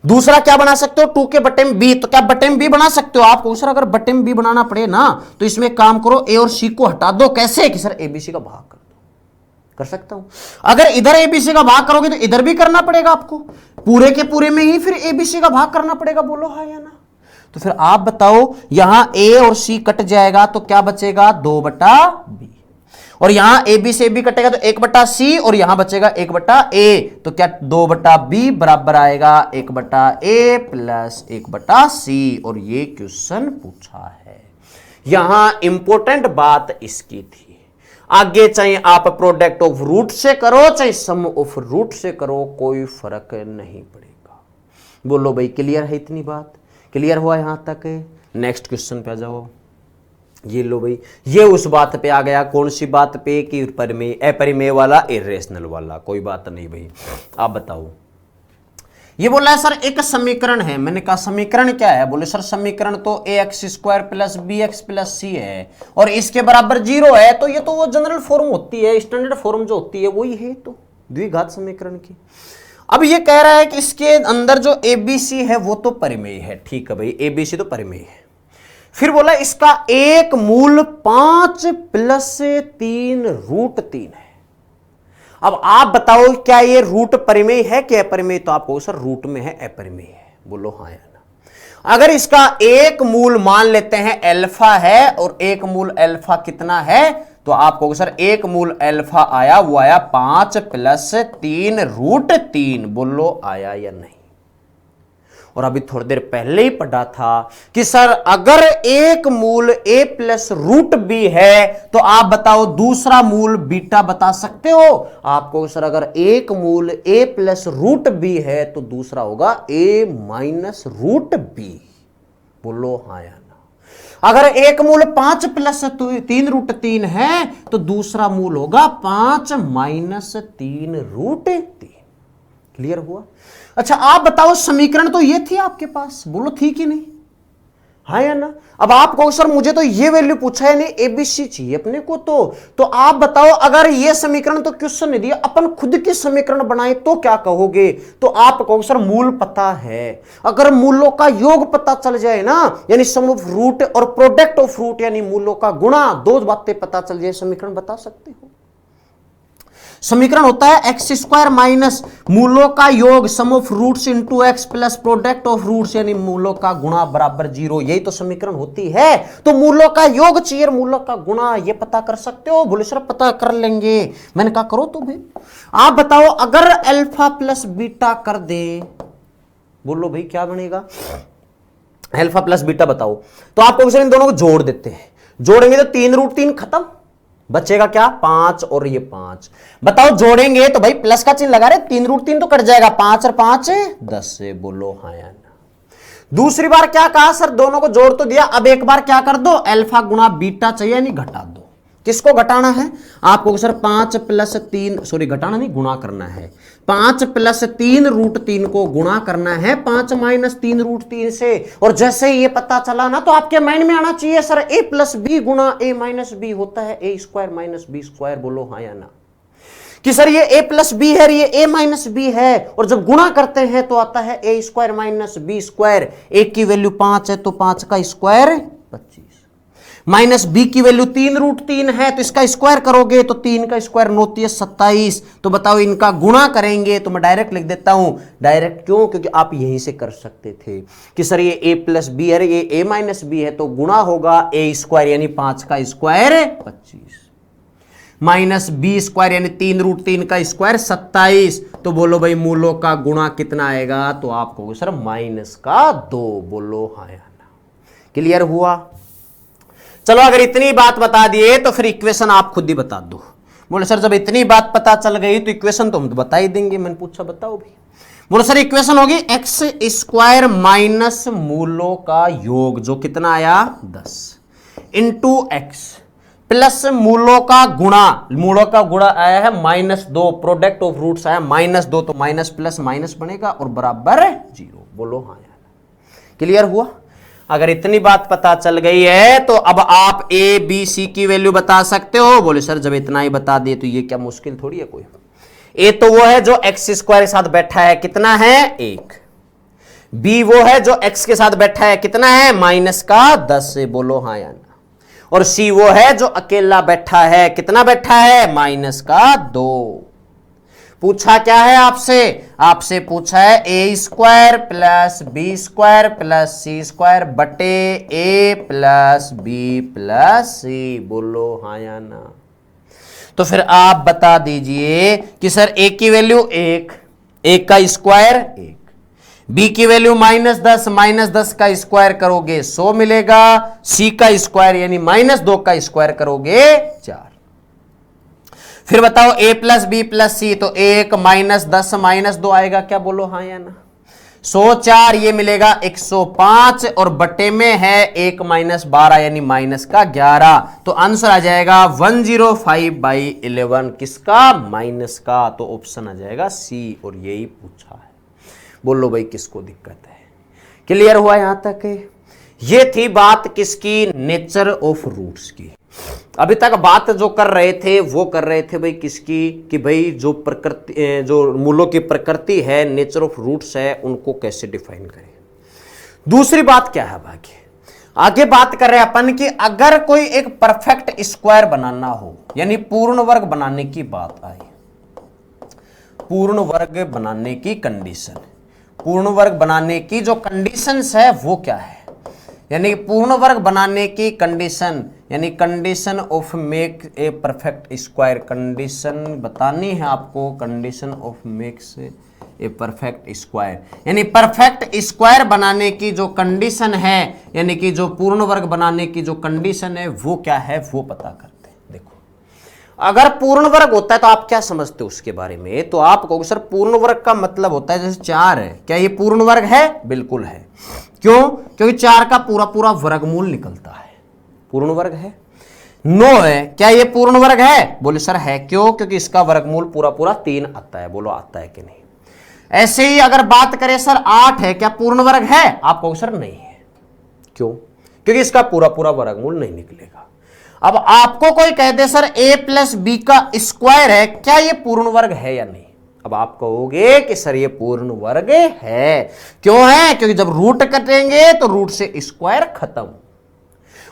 S2: दूसरा क्या बना सकते हो? 2 के बटे में बी, तो क्या बटे में बी बना सकते हो आप? सर अगर बटे में बी बनाना पड़े ना तो इसमें काम करो, ए और सी को हटा दो। कैसे? कि सर एबीसी का भाग कर दो। कर सकता हूं। अगर इधर एबीसी का भाग करोगे तो इधर भी करना पड़ेगा आपको, पूरे के पूरे में ही फिर एबीसी का भाग करना पड़ेगा। बोलो हाँ या ना? तो फिर आप बताओ यहां ए और सी कट जाएगा तो क्या बचेगा? 2 बटा बी। और यहां ए बी से बी कटेगा तो 1 बटा सी, और यहां बचेगा 1 बटा ए, तो क्या 2 बटा बी बराबर आएगा 1 बटा ए प्लस 1 बटा सी। और ये क्वेश्चन पूछा है। यहां इंपॉर्टेंट बात इसकी थी। आगे चाहे आप प्रोडक्ट ऑफ रूट से करो चाहे सम ऑफ रूट से करो, कोई फर्क नहीं पड़ेगा। बोलो भाई क्लियर है इतनी बात? क्लियर हुआ यहां तक? नेक्स्ट क्वेश्चन पे आ जाओ। ये लो भाई, ये उस बात पे आ गया, कौन सी बात पे? कि परिमेय अपरिमेय वाला, इरेशनल वाला। कोई बात नहीं भाई, आप बताओ। ये बोला है सर एक समीकरण है। मैंने कहा समीकरण क्या है? बोले सर समीकरण तो ax² plus bx plus c है और इसके बराबर 0 है। तो ये तो वो जनरल फॉर्म होती है, स्टैंडर्ड फॉर्म जो होती है वही है तो द्विघात समीकरण की। अब ये कह रहा है कि इसके अंदर जो abc है वो तो परिमेय है। ठीक है भाई, abc तो परिमेय है। फिर बोला इसका एक मूल 5 प्लस 3 रूट 3 है। अब आप बताओ क्या ये रूट परिमेय है कि अपरिमेय? तो आपको सर रूट में है, अपरिमेय है। बोलो हाँ या ना। अगर इसका एक मूल मान लेते हैं अल्फा है और एक मूल अल्फा कितना है, तो आपको सर एक मूल अल्फा आया, वो आया 5 प्लस 3 रूट 3। बोलो आया या नहीं? और अभी थोड़ी देर पहले ही पढ़ा था कि सर अगर एक मूल a प्लस रूट बी है तो आप बताओ दूसरा मूल बीटा बता सकते हो? आपको सर अगर एक मूल a प्लस रूट बी है तो दूसरा होगा a माइनस रूट बी। बोलो हाँ या ना। अगर एक मूल 5 प्लस 3 रूट 3 है तो दूसरा मूल होगा 5 माइनस 3 रूट 3। क्लियर हुआ? अच्छा आप बताओ समीकरण तो ये थी आपके पास, बोलो थी कि नहीं? हाँ या ना? अब आप कहो सर मुझे तो ये वैल्यू पूछा है, नहीं एबीसी चाहिए अपने को। तो आप बताओ अगर ये समीकरण तो क्वेश्चन नहीं दिया, अपन खुद की समीकरण बनाए तो क्या कहोगे? तो आप कहो सर मूल पता है। अगर मूलों का योग पता चल जाए ना, यानी सम ऑफ रूट और प्रोडक्ट ऑफ रूट यानी मूलों का गुणा, दो बातें पता चल जाए, समीकरण बता सकते हो। समीकरण होता है x² माइनस मूलों का योग sum of roots into x plus product of roots यानी मूलों का गुणा बराबर 0। यही तो समीकरण होती है। तो मूलों का योग चाहिए, मूलों का गुणा, ये पता कर सकते हो? बोले सर पता कर लेंगे। मैंने कहा करो तो भाई। आप बताओ अगर अल्फा प्लस बीटा कर दे, बोलो भाई क्या बनेगा? अल्फा प्लस बीटा बताओ। तो आपको इन दोनों को जोड़ देते हैं, जोड़ेंगे तो 3 रूट 3 खत्म, बचेगा क्या? 5 और ये 5। बताओ जोड़ेंगे तो भाई प्लस का चिन्ह लगा रहे, 3 रूट 3 तो कट जाएगा, 5 और 5 10 से। बोलो हाँ या ना। दूसरी बार क्या कहा सर? दोनों को जोड़ तो दिया, अब एक बार क्या कर दो? अल्फा गुणा बीटा चाहिए, नहीं घटा दो। किसको घटाना है आपको सर? 5 प्लस 3, सॉरी घटाना नहीं गुणा करना है। 5 प्लस 3 रूट 3 को गुणा करना है 5 माइनस 3 रूट 3 से। और जैसे ही ये पता चला ना तो आपके माइंड में आना चाहिए सर a प्लस बी गुणा a माइनस बी होता है a² माइनस b²। बोलो हाँ या ना? कि सर ये a प्लस बी है, ये a माइनस बी है, और जब गुणा करते हैं तो आता है a² माइनस b²। a की वैल्यू 5 है तो 5 का स्क्वायर 25, माइनस बी की वैल्यू 3 रूट 3 है तो इसका स्क्वायर करोगे तो 3 का स्क्वायर 9 27। तो बताओ इनका गुणा करेंगे तो मैं डायरेक्ट लिख देता हूं। डायरेक्ट क्यों? क्योंकि आप यहीं से कर सकते थे कि सर ये a प्लस बी है, ये a माइनस बी है, तो गुणा होगा a² यानी 5 का स्क्वायर 25 माइनस b² यानी 3 रूट 3 का स्क्वायर 27। तो बोलो भाई मूलों का गुणा कितना आएगा? तो आप कहोगे सर माइनस का 2। बोलो हाँ या ना? क्लियर हुआ? चलो अगर इतनी बात बता दिए तो फिर इक्वेशन आप खुद ही बता दो। बोले सर जब इतनी बात पता चल गई तो इक्वेशन तो हम तो बता ही देंगे। मैंने पूछा बताओ भी। बोले सर इक्वेशन होगी x² माइनस मूलों का योग जो कितना आया 10 इंटू x प्लस मूलों का गुणा, मूलों का गुणा आया है -2, प्रोडक्ट ऑफ रूट्स आया -2, तो माइनस प्लस माइनस बनेगा और बराबर 0। बोलो हाँ यार? क्लियर हुआ? अगर इतनी बात पता चल गई है तो अब आप ए बी सी की वैल्यू बता सकते हो। बोले सर जब इतना ही बता दिए तो ये क्या मुश्किल थोड़ी है कोई। ए तो वो है जो x² के साथ बैठा है, कितना है 1। बी वो है जो x के साथ बैठा है, कितना है माइनस का 10 से। बोलो हाँ या ना? और सी वो है जो अकेला बैठा है, कितना बैठा है माइनस का 2। पूछा क्या है आपसे? आपसे पूछा है a² plus b² plus c² बटे a plus b plus c। बोलो हाँ या ना? तो फिर आप बता दीजिए कि सर a की वैल्यू 1 का स्क्वायर 1, b की वैल्यू -10 का स्क्वायर करोगे 100 मिलेगा, c का स्क्वायर यानी -2 का स्क्वायर करोगे 4। फिर बताओ a प्लस बी प्लस सी, तो 1 -10 -2 आएगा क्या? बोलो हाँ या ना? 104, ये मिलेगा 105 और बटे में है 1 - 12 यानी माइनस का 11, तो आंसर आ जाएगा 105/11 किसका? माइनस का। तो ऑप्शन आ जाएगा सी और यही पूछा है। बोलो भाई किसको दिक्कत है? क्लियर हुआ यहां तक? ये थी बात किसकी? नेचर ऑफ रूट्स की। अभी तक बात जो कर रहे थे वो कर रहे थे भाई किसकी? कि भाई जो प्रकृति, जो मूलों की प्रकृति है, नेचर ऑफ रूट्स है, उनको कैसे डिफाइन करें। दूसरी बात क्या है? आगे बात कर रहे हैं अपन कि अगर कोई एक परफेक्ट स्क्वायर बनाना हो, यानी पूर्ण वर्ग बनाने की बात आई, पूर्ण वर्ग बनाने की कंडीशन, पूर्ण वर्ग बनाने की जो कंडीशंस है वो क्या है? यानी पूर्ण वर्ग बनाने की कंडीशन, यानी condition of make a perfect square, condition बतानी है आपको, condition of makes a perfect square, यानी परफेक्ट स्क्वायर बनाने की जो कंडीशन है, यानी कि जो पूर्ण वर्ग बनाने की जो कंडीशन है वो क्या है, वो पता करते हैं। देखो, अगर पूर्ण वर्ग होता है तो आप क्या समझते हो उसके बारे में? तो आप कहोगे सर पूर्ण वर्ग का मतलब होता है जैसे 4 है, क्या ये पूर्ण वर्ग है? बिल्कुल है। क्यों? क्योंकि 4 का पूरा पूरा वर्गमूल निकलता है, पूर्ण वर्ग है। 9 है, क्या ये पूर्ण वर्ग है? बोले सर है। क्यों? क्योंकि इसका वर्गमूल पूरा पूरा 3 आता है। बोलो आता है कि नहीं? ऐसे ही अगर बात करें सर 8 है, क्या पूर्ण वर्ग है? आप कहोगे सर नहीं है। क्यों? क्योंकि इसका पूरा पूरा वर्गमूल नहीं निकलेगा। अब आपको कोई कह दे सर a + b का स्क्वायर है, क्या ये पूर्ण वर्ग है या नहीं? अब आप कहोगे कि सर ये पूर्ण वर्ग है। क्यों है? क्योंकि जब रूट कटेंगे तो रूट से स्क्वायर खत्म,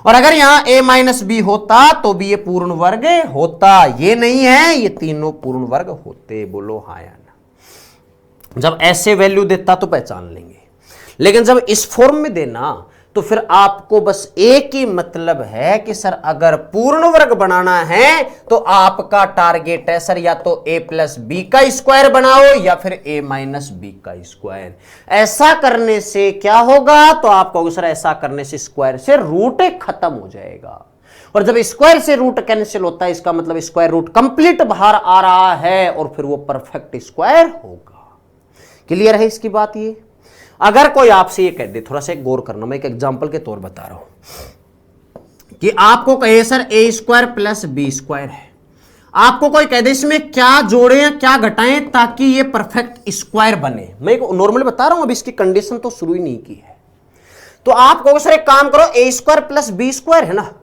S2: और अगर यहां a - b होता तो भी ये पूर्ण वर्ग होता। ये नहीं है, ये तीनों पूर्ण वर्ग होते। बोलो हाँ या ना? जब ऐसे वैल्यू देता तो पहचान लेंगे, लेकिन जब इस फॉर्म में देना तो फिर आपको बस एक ही मतलब है कि सर अगर पूर्ण वर्ग बनाना है तो आपका टारगेट है सर या तो a + b का स्क्वायर बनाओ या फिर a - b का स्क्वायर। ऐसा करने से क्या होगा? तो आप कहोगे सर ऐसा करने से स्क्वायर से रूट खत्म हो जाएगा, और जब स्क्वायर से रूट कैंसिल होता है इसका मतलब स्क्वायर रूट कंप्लीट बाहर आ रहा है और फिर वो परफेक्ट स्क्वायर होगा। क्लियर है इसकी बात? ये अगर कोई आपसे ये कह दे, थोड़ा सा गौर करना, मैं एक एग्जांपल के तौर बता रहा हूं कि आपको कहे सर a² + b² है, आपको कोई कह दे इसमें क्या जोड़ें क्या घटाएं ताकि ये परफेक्ट स्क्वायर बने। मैं नॉर्मली बता रहा हूं, अभी इसकी कंडीशन तो शुरू ही नहीं की है। तो आप कहोगे सर एक काम करो, a² + b² है ना,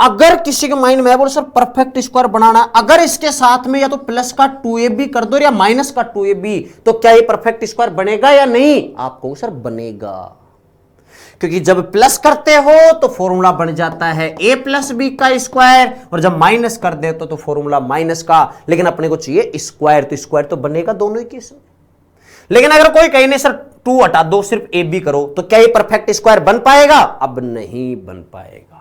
S2: अगर किसी के माइंड में बोलो सर परफेक्ट स्क्वायर बनाना, अगर इसके साथ में या तो प्लस का 2ab कर दो या माइनस का 2ab, तो क्या ये परफेक्ट स्क्वायर बनेगा या नहीं? आप कहो सर बनेगा, क्योंकि जब प्लस करते हो तो फॉर्मूला बन जाता है a + b का स्क्वायर, और जब माइनस कर दे तो फॉर्मूला माइनस का। लेकिन अपने को चाहिए स्क्वायर, तो स्क्वायर तो बनेगा दोनों ही केस में। लेकिन अगर कोई कहे नहीं सर 2 हटा दो, सिर्फ ab करो, तो क्या ये परफेक्ट स्क्वायर बन पाएगा? अब नहीं बन पाएगा।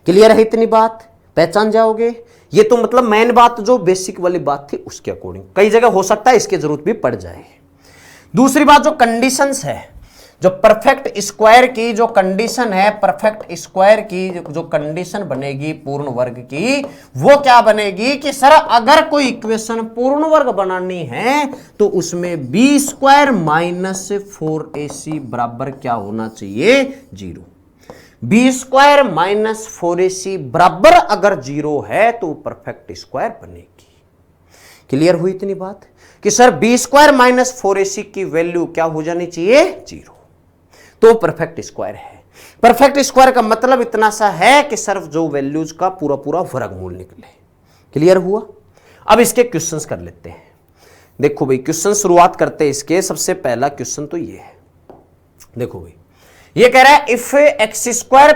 S2: क्लियर है इतनी बात? पहचान जाओगे? ये तो मतलब मेन बात जो बेसिक वाली बात थी उसके अकॉर्डिंग, कई जगह हो सकता है इसकी जरूरत भी पड़ जाए। दूसरी बात जो कंडीशंस है, जो परफेक्ट स्क्वायर की जो कंडीशन है, परफेक्ट स्क्वायर की जो कंडीशन बनेगी पूर्ण वर्ग की, वो क्या बनेगी कि सर अगर कोई इक्वेशन पूर्ण वर्ग बनानी है तो उसमें b² - 4ac बराबर क्या होना चाहिए? 0। b² - 4ac बराबर अगर 0 है तो परफेक्ट स्क्वायर बनेगी। क्लियर हुई इतनी बात कि सर b² - 4ac की वैल्यू क्या हो जानी चाहिए? 0, तो परफेक्ट स्क्वायर है। परफेक्ट स्क्वायर का मतलब इतना सा है कि सर जो वैल्यूज का पूरा पूरा वर्गमूल निकले। क्लियर हुआ? अब इसके क्वेश्चंस कर लेते हैं। देखो भाई क्वेश्चन शुरुआत करते हैं इसके। सबसे पहला क्वेश्चन तो ये है, देखो भाई ये कह रहा है if x²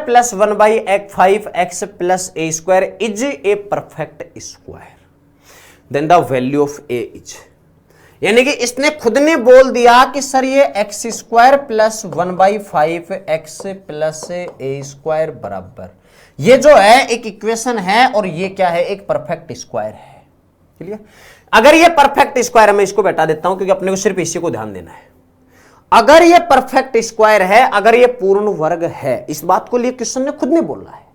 S2: + 1/5x + a² is a perfect square then the value of a is, यानी कि इसने खुद ने बोल दिया कि सर ये x² + 1/5x + a² बराबर, ये जो है एक इक्वेशन है और ये क्या है? एक परफेक्ट स्क्वायर है। क्लियर? अगर ये परफेक्ट स्क्वायर है, मैं इसको बैठा देता हूं क्योंकि अपने को सिर्फ इसी को ध्यान देना है। अगर ये परफेक्ट स्क्वायर है, अगर ये पूर्ण वर्ग है, इस बात को लिए क्वेश्चन ने खुद ने बोला है,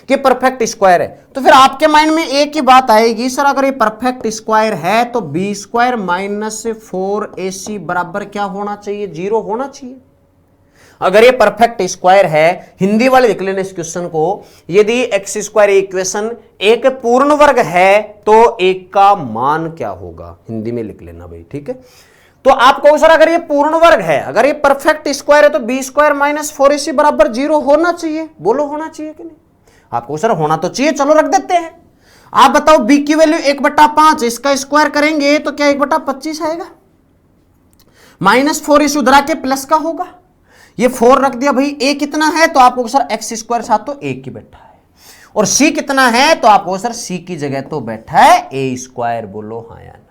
S2: कि परफेक्ट स्क्वायर है, तो फिर आपके माइंड में एक ही बात आएगी, सर अगर ये परफेक्ट स्क्वायर है तो बी स्क्वायर माइनस 4ac बराबर क्या होना चाहिए, 0 होना चाहिए। अगर ये परफेक्ट स्क्वायर है, हिंदी वाले लिख लेना इस क्वेश्चन को, यदि एक्स स्क्वायर इक्वेशन एक पूर्ण वर्ग है तो एक का मान क्या होगा, हिंदी में लिख लेना भाई, ठीक है। तो आप कहो सर अगर ये पूर्ण वर्ग है, अगर ये परफेक्ट स्क्वायर है तो बी स्क्वायर माइनस 4ac बराबर 0 होना चाहिए, बोलो होना चाहिए कि नहीं। आपको सर होना तो चाहिए, चलो रख देते हैं। आप बताओ b की वैल्यू 1/5, इसका स्क्वायर करेंगे तो क्या 1/25 आएगा, माइनस 4 इस उधर आके प्लस का होगा, ये 4 रख दिया भाई। a कितना है तो आपको सर एक्स स्क्वायर साथ तो a की बैठा है, और c कितना है तो आपको सर c की जगह तो बैठा है a स्क्वायर, बोलो हाँ या ना।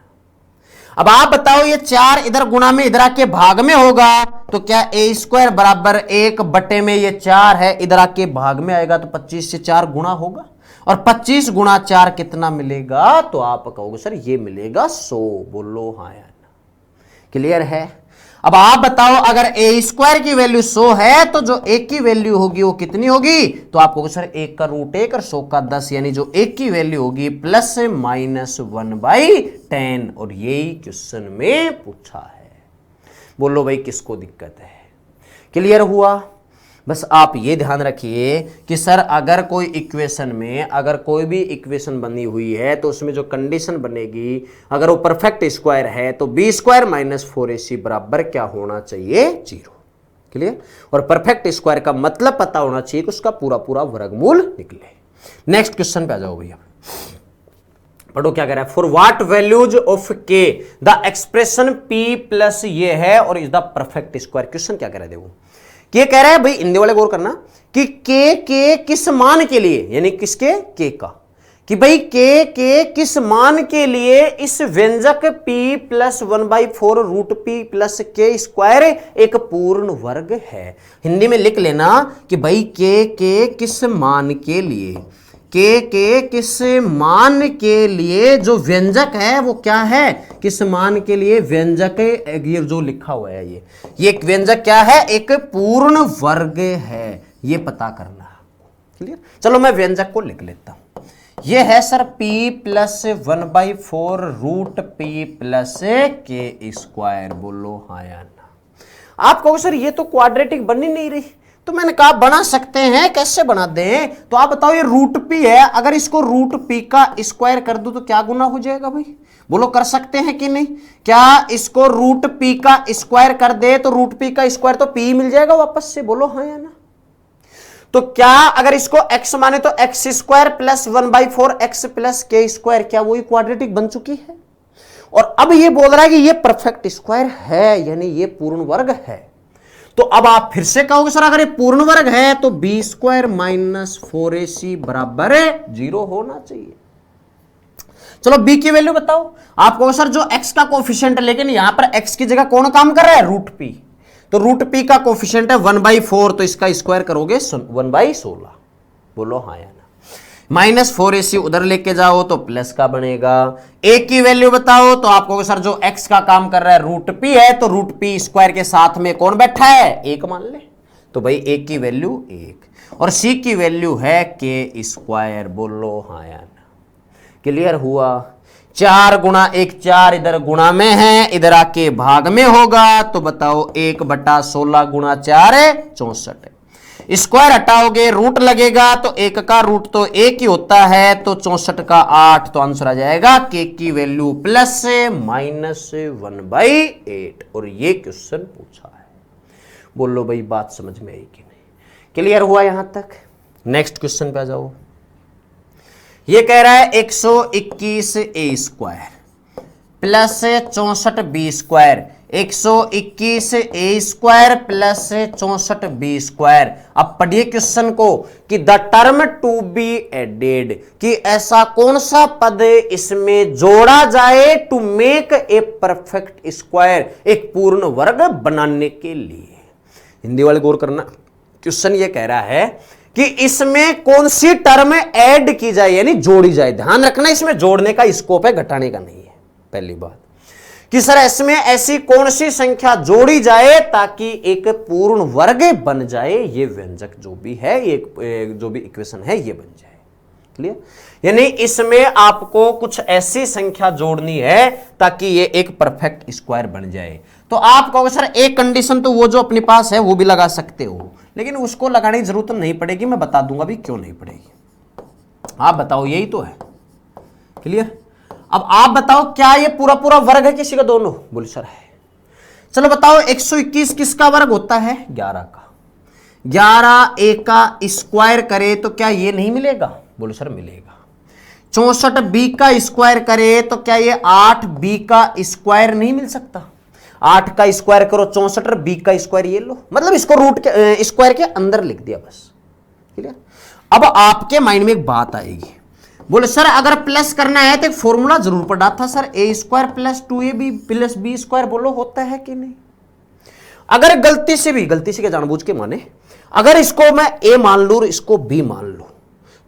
S2: अब आप बताओ ये 4 इधर गुणा में इधर आके भाग में होगा तो क्या a स्क्वायर बराबर 1 बटे में ये 4 है, इधर आके भाग में आएगा तो 25 से 4 गुणा होगा, और 25 गुणा 4 कितना मिलेगा तो आप कहोगे सर ये मिलेगा 100, बोलो हाँ या ना। क्लियर है। अब आप बताओ अगर a स्क्वायर की वैल्यू 100 है तो जो a की वैल्यू होगी वो कितनी होगी, तो आप कहोगे सर 1 का रूट 1 और 100 का 10, यानी जो a की वैल्यू होगी प्लस माइनस 1/10, और यही क्वेश्चन में पूछा है। बोलो भाई किसको दिक्कत है। क्लियर हुआ। बस आप ये ध्यान रखिए कि सर अगर कोई इक्वेशन में, अगर कोई भी इक्वेशन बनी हुई है तो उसमें जो कंडीशन बनेगी, अगर वो परफेक्ट स्क्वायर है तो बी स्क्वायर माइनस 4ac बराबर क्या होना चाहिए, 0। क्लियर। और परफेक्ट स्क्वायर का मतलब पता होना चाहिए कि उसका पूरा पूरा वर्गमूल निकले। नेक्स्ट क्वेश्चन पे आ जाओ भैया, पढ़ो क्या कह रहा है। फॉर व्हाट वैल्यूज ऑफ के द एक्सप्रेशन p प्लस ये है और is the perfect square. Question क्या कह रहा है देखो, ये कह रहा है भाई, हिंदी वाले गौर करना, कि के किस मान के लिए, यानी किसके, के का, कि भाई के किस मान के लिए इस व्यंजक p plus 1/4 root p plus K square एक पूर्ण वर्ग है। हिंदी में लिख लेना कि भाई के किस मान के लिए, के किस मान के लिए जो व्यंजक है वो क्या है, किस मान के लिए व्यंजक, ये जो लिखा हुआ है ये व्यंजक क्या है, एक पूर्ण वर्ग है, ये पता करना। क्लियर। चलो मैं व्यंजक को लिख लेता हूं। ये है sir p plus 1/4 root p plus K square, बोलो हाँ या ना। आप कहो सर ये तो क्वाड्रेटिक बन ही नहीं रही, तो मैंने कहा बना सकते हैं, कैसे बना दें, तो आप बताओ ये रूट p है, अगर इसको रूट p का स्क्वायर कर दूं तो क्या गुना हो जाएगा भाई, बोलो कर सकते हैं कि नहीं। क्या इसको रूट p का स्क्वायर कर दे तो रूट p का स्क्वायर तो p मिल जाएगा वापस से, बोलो हाँ या ना। तो क्या अगर इसको x माने तो x square plus 1/4 x plus K square, क्या वही क्वाड्रेटिक बन चुकी है। और अब ये बोल रहा है कि ये परफेक्ट स्क्वायर है, यानी ये पूर्ण वर्ग है। तो अब आप फिर से कहोगे सर अगर ये पूर्ण वर्ग है तो बी स्क्वायर माइनस 4ac बराबर 0 होना चाहिए। चलो b की वैल्यू बताओ। आप कहोगे सर जो x का कोफिशिएंट है, लेकिन यहां पर x की जगह कौन काम कर रहा है, रूट p, तो रूट p का कोफिशिएंट है 1/4, तो इसका स्क्वायर करोगे 1/16, बोलो हाँ या ना। माइनस 4ac उधर लेके जाओ तो प्लस का बनेगा। a की वैल्यू बताओ, तो आप कहोगे सर जो x का काम कर रहा है रूट p है, तो रूट p स्क्वायर के साथ में कौन बैठा है, 1 मान ले, तो भाई a की वैल्यू 1, और c की वैल्यू है के स्क्वायर, बोलो हाँ या ना। क्लियर हुआ। 4 गुणा 1 4 इधर गुणा में है, इधर आके भाग में होगा, तो बताओ 1/16 गुणा 4 है 64। स्क्वायर हटाओगे रूट लगेगा, तो 1 का रूट तो 1 ही होता है, तो 64 का 8, तो आंसर आ जाएगा के की वैल्यू प्लस माइनस 1/8, और ये क्वेश्चन पूछा है। बोलो भाई बात समझ में आई कि नहीं। क्लियर हुआ यहां तक। नेक्स्ट क्वेश्चन पे आ जाओ। ये कह रहा है 121 a square plus 64 b square, 121 a square plus 64 b square. अब पढ़िए क्वेश्चन को कि the term to be added, कि ऐसा कौन सा पद इसमें जोड़ा जाए to make a perfect square, एक पूर्ण वर्ग बनाने के लिए। हिंदी वाले गौर करना, क्वेश्चन ये कह रहा है कि इसमें कौन सी टर्म ऐड की जाए, यानी जोड़ी जाए। ध्यान रखना इसमें जोड़ने का स्कोप है, घटाने का नहीं है, पहली बात। कि सर इसमें ऐसी कौन सी संख्या जोड़ी जाए ताकि एक पूर्ण वर्ग बन जाए, ये व्यंजक जो भी है, ये जो भी इक्वेशन है ये बन जाए। क्लियर? यानी इसमें आपको कुछ ऐसी संख्या जोड़नी है ताकि ये एक परफेक्ट स्क्वायर बन जाए। तो आप कहोगे सर एक कंडीशन तो वो जो अपने पास है वो भी लगा सकते हो, लेकिन उसको लगाने की जरूरत नहीं पड़ेगी, मैं बता दूंगा भी क्यों नहीं पड़ेगी। आप बताओ, यही तो है। क्लियर? अब आप बताओ क्या ये पूरा पूरा वर्ग है किसी का? दोनों? बोले सर है। चलो बताओ 121 किसका वर्ग होता है? 11 का। 11 a का स्क्वायर करे तो क्या ये नहीं मिलेगा? बोले सर मिलेगा। 64 b का स्क्वायर करे तो क्या ये 8 b का स्क्वायर नहीं मिल सकता? 8 का स्क्वायर करो 64 b का स्क्वायर ये लो, मतलब इसको रूट के स्क्वायर के अंदर लिख दिया बस। क्लियर? अब आपके माइंड में एक बात आएगी, बोले सर अगर प्लस करना है तो एक फॉर्मूला जरूर पढ़ा था sir, a square plus 2ab plus b square, बोलो होता है कि नहीं? अगर गलती से क्या जानबूझ के माने, अगर इसको मैं a मान लूं, इसको b मान लूं,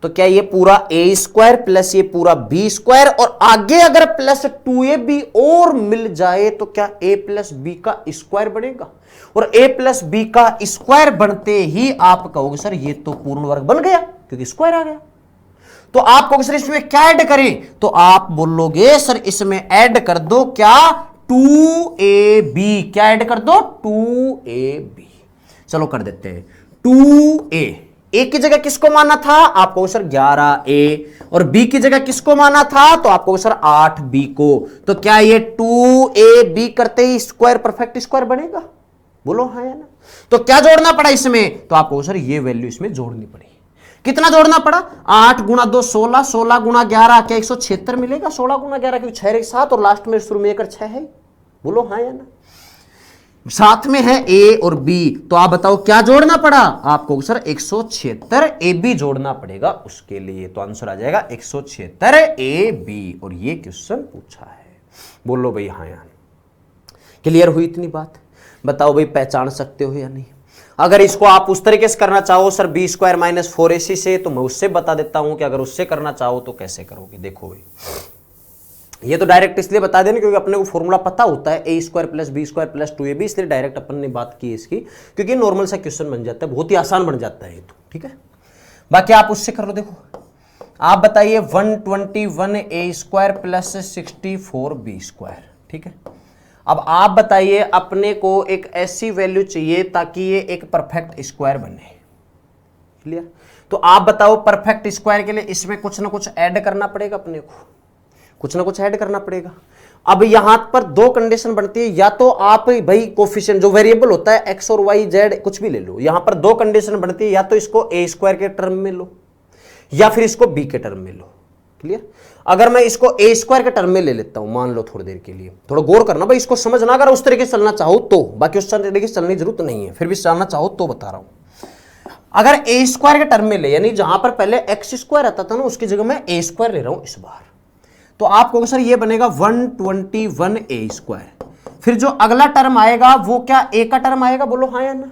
S2: तो क्या ये पूरा a स्क्वायर प्लस ये पूरा b स्क्वायर और आगे अगर प्लस 2ab और मिल जाए तो क्या a प्लस b का स्क्वायर बनेगा? और a प्लस b का स्क्वायर बनते ही आप कहोगे सर ये तो पूर्ण वर्ग बन गया क्योंकि स्क्वायर आ गया। तो आप कहोगे सर इसमें क्या ऐड करें? तो आप बोलोगे सर इसमें ऐड कर दो क्या? 2ab। क्या ऐड कर दो? 2ab। चलो कर देते हैं 2a। a की जगह किसको माना था? आप कहोगे सर 11a। और b की जगह किसको माना था? तो आप कहोगे सर 8b को। तो क्या ये 2ab करते ही स्क्वायर परफेक्ट स्क्वायर बनेगा? बोलो हाँ या ना? तो क्या जोड़ना पड़ा इसमें? तो आप कहोगे सर ये वैल्यू इसमें जोड़नी पड़ी। कितना जोड़ना पड़ा? 8 गुणा 2 16, 16 गुणा 11 क्या 176 मिलेगा? 16 गुणा 11 क्योंकि 6 एक 7 और लास्ट में शुरू में एक 6 है। बोलो हाँ या ना? साथ में है a और b, तो आप बताओ क्या जोड़ना पड़ा? आपको सर 176 ab जोड़ना पड़ेगा उसके लिए, तो आंसर आ जाएगा 176 ab। और ये क्वेश्चन पूछा है। बोलो भाई हाँ या नहीं? क्लियर हुई इतनी बात? बताओ भाई पहचान सकते हो या नहीं? अगर इसको आप उस तरीके से करना चाहो sir b square minus 4ac से, तो मैं उससे बता देता हूं कि अगर उससे करना चाहो तो कैसे करोगे। देखो भाई ये तो डायरेक्ट इसलिए बता देना क्योंकि अपने को फॉर्मूला पता होता है a square plus b square plus 2ab, इसलिए डायरेक्ट अपन ने बात की इसकी, क्योंकि नॉर्मल सा क्वेश्चन बन जाता है, बहुत ही आसान बन जाता है ये तो। ठीक है, बाकी आप उससे कर लो। देखो आप बताइए 121a square plus 64b square. ठीक है, अब आप बताइए अपने को एक ऐसी वैल्यू चाहिए ताकि ये एक परफेक्ट स्क्वायर बने। क्लियर? तो आप बताओ परफेक्ट स्क्वायर के लिए इसमें कुछ ना कुछ ऐड करना पड़ेगा, अपने को कुछ ना कुछ ऐड करना पड़ेगा। अब यहां पर दो कंडीशन बनती है, या तो आप भाई कोफिशिएंट जो वेरिएबल होता है x और y z कुछ भी ले लो, यहां पर दो कंडीशन बनती है, या तो इसको a स्क्वायर के टर्म में लो या फिर इसको b के टर्म में लो। क्लियर? अगर मैं इसको a स्क्वायर के टर्म में ले लेता हूं, मान लो थोड़ी देर के लिए, थोड़ा गौर करना भाई, इसको समझना अगर उस तरीके से चलना चाहो तो, बाकी उस तरीके से चलने की जरूरत नहीं है, फिर भी चलना चाहो तो बता रहा हूं। अगर a स्क्वायर के टर्म में ले, यानी जहां पर पहले x स्क्वायर आता था ना उसकी जगह मैं a स्क्वायर ले रहा हूं इस बार, तो आप कहोगे सर ये बनेगा 121a स्क्वायर। फिर जो अगला टर्म आएगा वो क्या a का टर्म आएगा? बोलो हाँ या ना?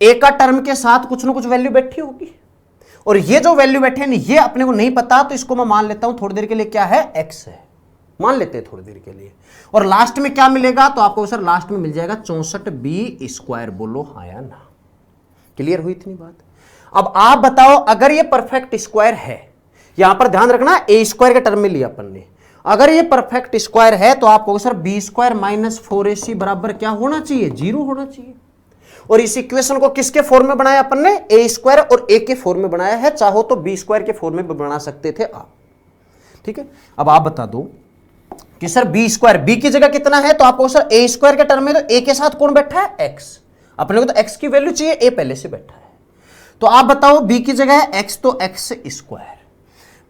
S2: a का टर्म के साथ कुछ ना कुछ वैल्यू बैठी होगी, और ये जो वैल्यू बैठे हैं ये अपने को नहीं पता, तो इसको मैं मान लेता हूं थोड़ी देर के लिए क्या है, x है, मान लेते हैं थोड़ी देर के लिए। और लास्ट में क्या मिलेगा? तो आपको सर लास्ट में मिल जाएगा 64b स्क्वायर। बोलो हाँ या ना? क्लियर हुई इतनी बात? अब आप बताओ अगर ये परफेक्ट स्क्वायर है, यहां पर ध्यान रखना a स्क्वायर के टर्म में लिया अपन ने, अगर ये परफेक्ट स्क्वायर है तो आप कहोगे sir b square minus 4ac बराबर क्या होना चाहिए? 0 होना चाहिए। और इस इक्वेशन को किसके फॉर्म में बनाया अपन ने? a स्क्वायर और a के फॉर्म में बनाया है, चाहो तो b स्क्वायर के फॉर्म में बना सकते थे आप। ठीक है, अब आप बता दो कि सर b स्क्वायर, b की जगह कितना है? तो आपको सर a स्क्वायर के टर्म में, तो a के साथ कौन बैठा है? x। अपने को तो x की वैल्यू चाहिए, a पहले से बैठा है, तो आप बताओ b की जगह है x, तो x स्क्वायर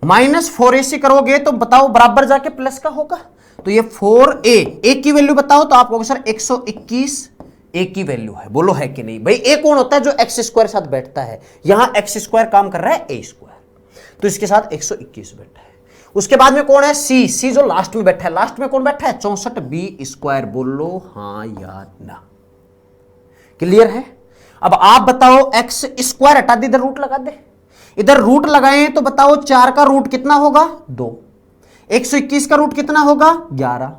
S2: माइनस 4ac करोगे तो बताओ बराबर जाके प्लस का होगा, तो ये 4a की वैल्यू बताओ, तो आप कहोगे सर 121 a की वैल्यू है। बोलो है कि नहीं? भाई a कौन होता है? जो x स्क्वायर साथ बैठता है, यहां x स्क्वायर काम कर रहा है a स्क्वायर, तो इसके साथ 121 बैठा है। उसके बाद में कौन है? c जो लास्ट में बैठा है, लास्ट में कौन बैठा है? 64b square. बोलो हाँ या ना? क्लियर है? अब आप बताओ x स्क्वायर हटा दे, इधर रूट लगा दे, इधर रूट लगाएं तो बताओ 4 का रूट कितना होगा? 2। 121 का रूट कितना होगा? 11।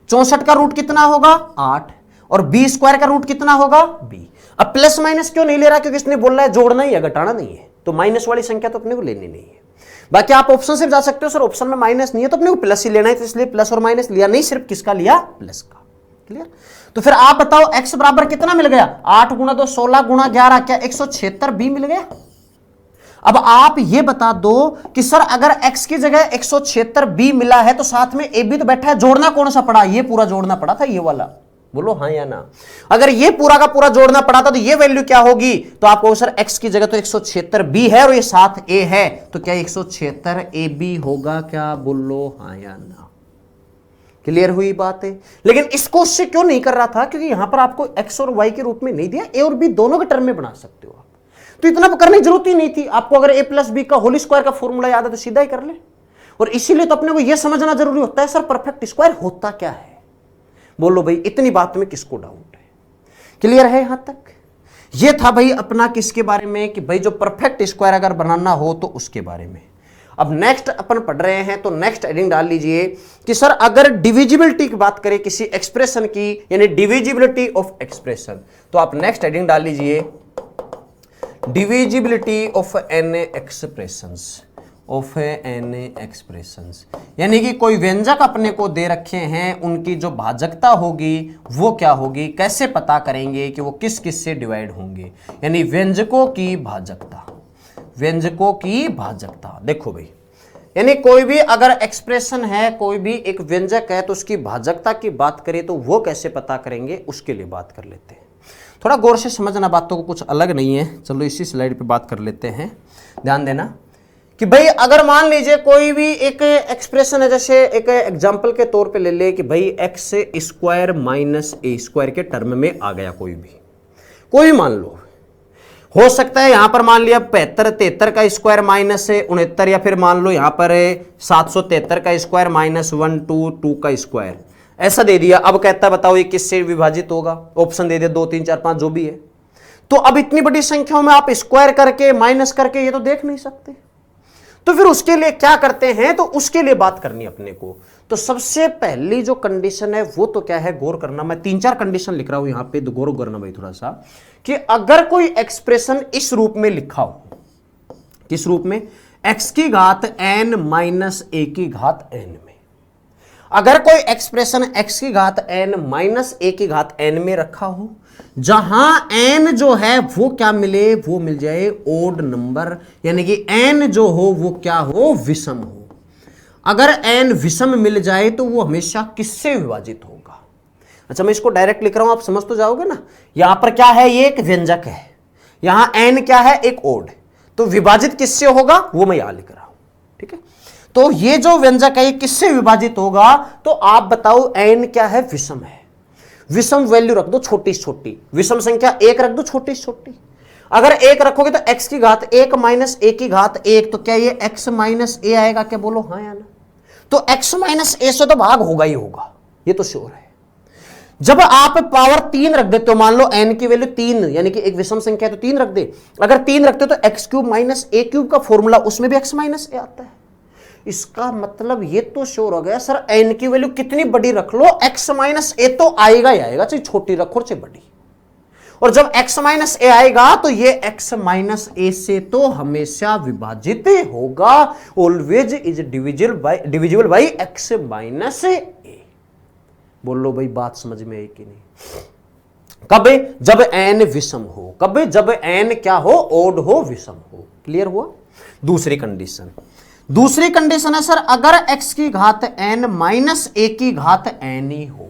S2: 64 का रूट कितना होगा 8, और बी स्क्वायर का रूट कितना होगा b। अब प्लस माइनस क्यों नहीं ले रहा, क्योंकि इसने बोल रहा है जोड़ना ही है, घटाना नहीं है, तो माइनस वाली संख्या तो अपने को लेनी नहीं है। बाकी आप ऑप्शन से जा सकते हो, सर ऑप्शन में माइनस नहीं है तो अपने को प्लस ही लेना है, तो इसलिए प्लस और माइनस लिया नहीं, सिर्फ किसका लिया, प्लस का। क्लियर। तो फिर आप बताओ x बराबर कितना मिल गया, 8 गुणा 2 16 गुणा 11, क्या 176 b मिल गया। अब आप ये बता दो कि सर अगर x की जगह 176 b मिला है तो साथ में a भी तो बैठा है, जोड़ना कौन सा पड़ा, ये पूरा जोड़ना पड़ा था, ये वाला, बोलो हाँ या ना। अगर ये पूरा का पूरा जोड़ना पड़ा था तो ये वैल्यू क्या होगी, तो आपको सर x की जगह तो 176 b है और ये साथ a है, तो क्या 176 ab होगा, क्या बोलो हाँ या ना। क्लियर हुई बात है। लेकिन इसको उससे क्यों नहीं कर रहा था, क्योंकि यहां पर आपको x और y के रूप में नहीं दिया, a और b दोनों के टर्म में बना सकते हो आप, तो इतना करने की जरूरत ही नहीं थी आपको। अगर a प्लस बी का होल स्क्वायर का फॉर्मूला याद है तो सीधा ही कर ले। और इसीलिए तो अपने को यह समझना जरूरी होता है सर परफेक्ट स्क्वायर होता क्या है। बोलो भाई इतनी बात में किसको डाउट है, क्लियर है यहां तक। यह था भाई अपना किसके बारे में, कि भाई जो परफेक्ट स्क्वायर अगर बनाना हो तो उसके बारे में। अब नेक्स्ट अपन पढ़ रहे हैं, तो नेक्स्ट हेडिंग डाल लीजिए कि सर अगर डिविजिबिलिटी की बात करें किसी एक्सप्रेशन की, यानी डिविजिबिलिटी ऑफ एक्सप्रेशन, तो आप नेक्स्ट हेडिंग डाल लीजिए divisibility of an expressions, of an expressions, यानी कि कोई व्यंजक अपने को दे रखे हैं, उनकी जो भाजकता होगी वो क्या होगी, कैसे पता करेंगे कि वो किस किस से डिवाइड होंगे, यानी व्यंजकों की भाजकता, व्यंजकों की भाजकता। देखो भाई, यानी कोई भी अगर एक्सप्रेशन है, कोई भी एक व्यंजक है, तो उसकी भाजकता की बात करें तो वो कैसे पता करेंगे, उसके लिए बात कर लेते हैं। थोड़ा गौर से समझना, बातों को कुछ अलग नहीं है। चलो इसी स्लाइड पे बात कर लेते हैं, ध्यान देना कि भाई अगर मान लीजिए कोई भी एक एक्सप्रेशन है, जैसे एक एग्जांपल के तौर पे ले ले कि भाई एक्स स्क्वायर माइनस ए स्क्वायर के टर्म में आ गया, कोई भी मान लो, हो सकता है यहां पर मान लिया 75 का स्क्वायर माइनस 69, या फिर मान लो यहां पर 773 का स्क्वायर माइनस 122 का स्क्वायर, ऐसा दे दिया। अब कहता है बताओ ये किससे विभाजित होगा, ऑप्शन दे दिया 2 3 4 5 जो भी है। तो अब इतनी बड़ी संख्याओं में आप स्क्वायर करके माइनस करके ये तो देख नहीं सकते, तो फिर उसके लिए क्या करते हैं, तो उसके लिए बात करनी अपने को। तो सबसे पहली जो कंडीशन है वो तो क्या है, गौर करना। मैं 3 4 कंडीशन लिख रहा हूं यहां पे, तो गौर करना भाई थोड़ा सा, कि अगर कोई एक्सप्रेशन इस रूप में लिखा हो, किस रूप में, x की घात n माइनस a की घात n में, अगर कोई एक्सप्रेशन x की घात n माइनस a की घात n में रखा हो, जहां n जो है वो क्या मिले, वो मिल जाए ओड नंबर, यानी कि n जो हो वो क्या हो, विषम हो। अगर n विषम मिल जाए तो वो हमेशा किससे विभाजित होगा। अच्छा मैं इसको डायरेक्ट लिख रहा हूं, आप समझ तो जाओगे ना। यहां पर क्या है, ये एक व्यंजक है, यहां n क्या है, एक ओड, तो विभाजित किससे होगा वो मैं यहां लिख रहा हूं, ठीक है। तो ये जो व्यंजक है ये किससे विभाजित होगा, तो आप बताओ n क्या है, विषम है। विषम वैल्यू रख दो छोटी छोटी, विषम संख्या 1 रख दो छोटी छोटी। अगर 1 रखोगे तो x की घात 1 माइनस a की घात 1, तो क्या ये x माइनस a आएगा, क्या बोलो हाँ या ना। तो x माइनस a से तो भाग होगा ही होगा, ये तो श्योर है। जब आप पावर 3 रख देते हो, मान लो n की वैल्यू 3, यानी कि एक विषम संख्या है तो 3 रख दे। अगर 3 रखते हो तो x cube minus a cube का फॉर्मूला, उसमें भी x माइनस a आता है। इसका मतलब ये तो श्योर हो गया सर n की वैल्यू कितनी बड़ी रख लो, x माइनस a तो आएगा ही आएगा, चाहे छोटी रखो चाहे बड़ी। और जब x माइनस a आएगा तो ये x माइनस a से तो हमेशा विभाजित होगा, always is divisible by x minus a। बोलो भाई बात समझ में आई कि नहीं। कब, जब n विषम हो, कब, जब n क्या हो, ओड हो, विषम हो। क्लियर हुआ। दूसरी कंडीशन है सर अगर x की घात n माइनस a की घात n ही हो,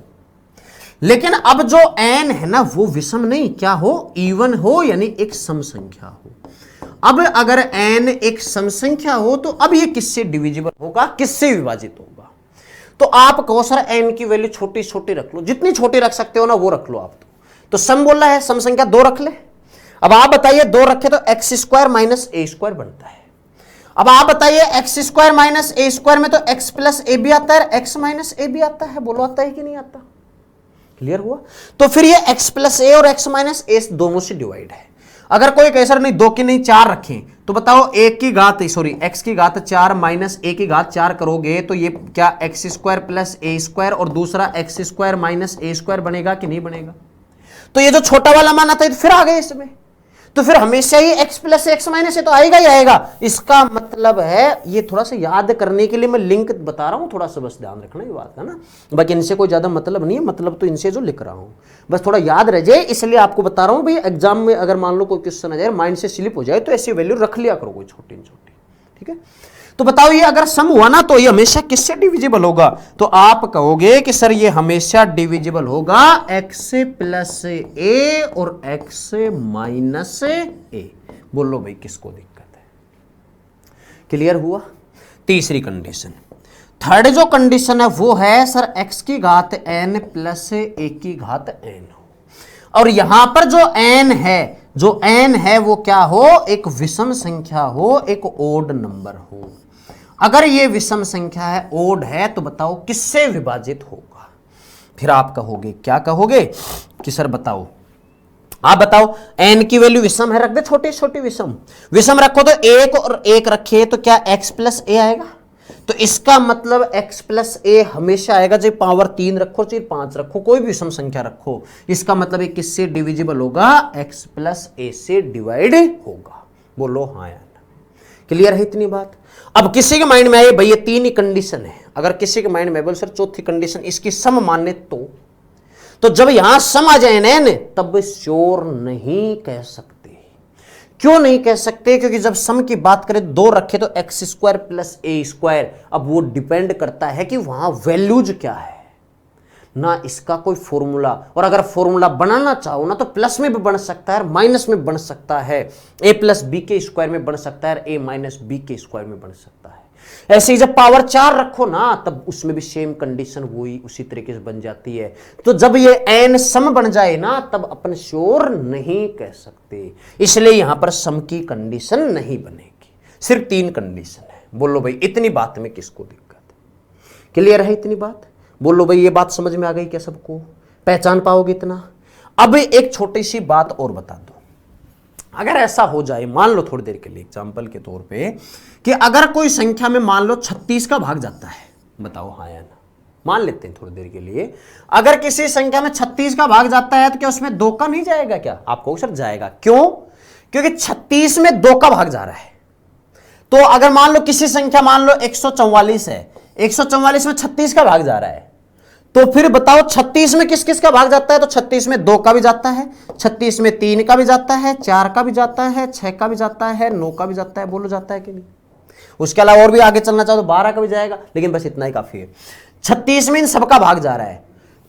S2: लेकिन अब जो n है ना वो विषम नहीं, क्या हो, इवन हो, यानी एक सम संख्या हो। अब अगर n एक सम संख्या हो तो अब ये किससे डिविजिबल होगा, किससे विभाजित होगा। तो आप कहो सर n की वैल्यू छोटी छोटी रख लो, जितनी छोटी रख सकते हो ना वो रख लो आप। तो सम बोला है, सम संख्या 2 रख ले। अब आप बताइए 2 रखे तो एक्स स्क्वायर माइनस ए स्क्वायर बनता है। अब आप बताइए एक्स स्क्वायर माइनस ए स्क्वायर में तो एक्स प्लस ए भी आता है, एक्स माइनस ए भी आता है। बोलो आता है कि नहीं आता। क्लियर हुआ। तो फिर ये x प्लस ए और x माइनस ए दोनों से डिवाइड है। अगर कोई कहे सर नहीं 2 की नहीं 4 रखें, तो बताओ x की घात 4 माइनस a की घात 4 करोगे तो ये क्या x square plus a square और दूसरा x square minus a square बनेगा कि नहीं बनेगा? तो ये जो छोटा वाला मान आता है तो फिर आ गए इसमें, तो फिर हमेशा ही x प्लस x माइनस तो आएगा ही आएगा। इसका मतलब है, ये थोड़ा सा याद करने के लिए मैं लिंक बता रहा हूं, थोड़ा सा बस ध्यान रखना ये बात है ना, बाकी इनसे कोई ज्यादा मतलब नहीं है, मतलब तो इनसे जो लिख रहा हूं बस थोड़ा याद रह जाए, इसलिए आपको बता रहा हूं भाई। एग्जाम में अगर मान लो कोई क्वेश्चन आ जाए माइंड से स्लिप हो जाए तो ऐसी वैल्यू रख लिया करो कोई छोटी छोटी, ठीक है। तो बताओ ये अगर सम हुआ ना तो ये हमेशा किससे डिविजिबल होगा? तो आप कहोगे कि सर ये हमेशा डिविजिबल होगा x प्लस a और x माइनस a। बोलो भाई किसको दिक्कत है? क्लियर हुआ? तीसरी कंडीशन, थर्ड जो कंडीशन है वो है सर x की घात n प्लस a की घात n हो, और यहां पर जो n है वो क्या हो? एक विषम संख्या हो, एक ओड नंबर हो। अगर ये विषम संख्या है, ओड है, तो बताओ किससे विभाजित होगा? फिर आप कहोगे, क्या कहोगे कि सर बताओ, आप बताओ n की वैल्यू विषम है, रख दे छोटी छोटी विषम रखो तो 1 और 1 रखे तो क्या x प्लस a आएगा? तो इसका मतलब x प्लस a हमेशा आएगा, चाहे पावर 3 रखो चाहे 5 रखो, कोई भी विषम संख्या रखो, इसका मतलब ये किससे डिविजिबल होगा? x प्लस a से डिवाइड होगा। बोलो हाँ या ना? क्लियर है इतनी बात? अब किसी के माइंड में आए भाई ये 3 ही कंडीशन है, अगर किसी के माइंड में बोल सर चौथी कंडीशन इसकी सम माने तो जब यहां सम आ जाए न तब श्योर नहीं कह सकते। क्यों नहीं कह सकते? क्योंकि जब सम की बात करें 2 रखे तो x square plus a square, अब वो डिपेंड करता है कि वहां वैल्यूज क्या है ना, इसका कोई फॉर्मूला। और अगर फॉर्मूला बनाना चाहो ना तो प्लस में भी बन सकता है, माइनस में बन सकता है, a प्लस बी के स्क्वायर में बन सकता है, a माइनस बी के स्क्वायर में बन सकता है। ऐसे ही जब पावर 4 रखो ना तब उसमें भी सेम कंडीशन वही उसी तरीके से बन जाती है। तो जब ये n सम बन जाए ना तब अपन श्योर नहीं कह सकते, इसलिए यहां पर सम की कंडीशन नहीं बनेगी, सिर्फ 3 कंडीशन है। बोलो भाई इतनी बात में किसको दिक्कत है? क्लियर है इतनी बात? बोलो भाई ये बात समझ में आ गई क्या सबको? पहचान पाओगे इतना? अब एक छोटी सी बात और बता दो, अगर ऐसा हो जाए, मान लो थोड़ी देर के लिए एग्जांपल के तौर पे, कि अगर कोई संख्या में मान लो 36 का भाग जाता है, बताओ हाँ या ना? मान लेते हैं थोड़ी देर के लिए, अगर किसी संख्या में 36 का भाग जाता है तो क्या उसमें 2 का नहीं जाएगा? क्या आपको सर जाएगा? क्यों? क्योंकि 36 में 2 का भाग जा रहा है। तो अगर मान लो किसी संख्या मान लो 144 है, 144 में 36 का भाग जा रहा है, तो फिर बताओ 36 में किस किस का भाग जाता है? तो 36 में 2 का भी जाता है, 36 में 3 का भी जाता है, 4 का भी जाता है, 6 का भी जाता है, 9 का भी जाता है। बोलो जाता है कि नहीं? उसके अलावा और भी आगे चलना चाहो तो 12 का भी जाएगा, लेकिन बस इतना ही काफी है। 36 में इन सबका भाग जा रहा है,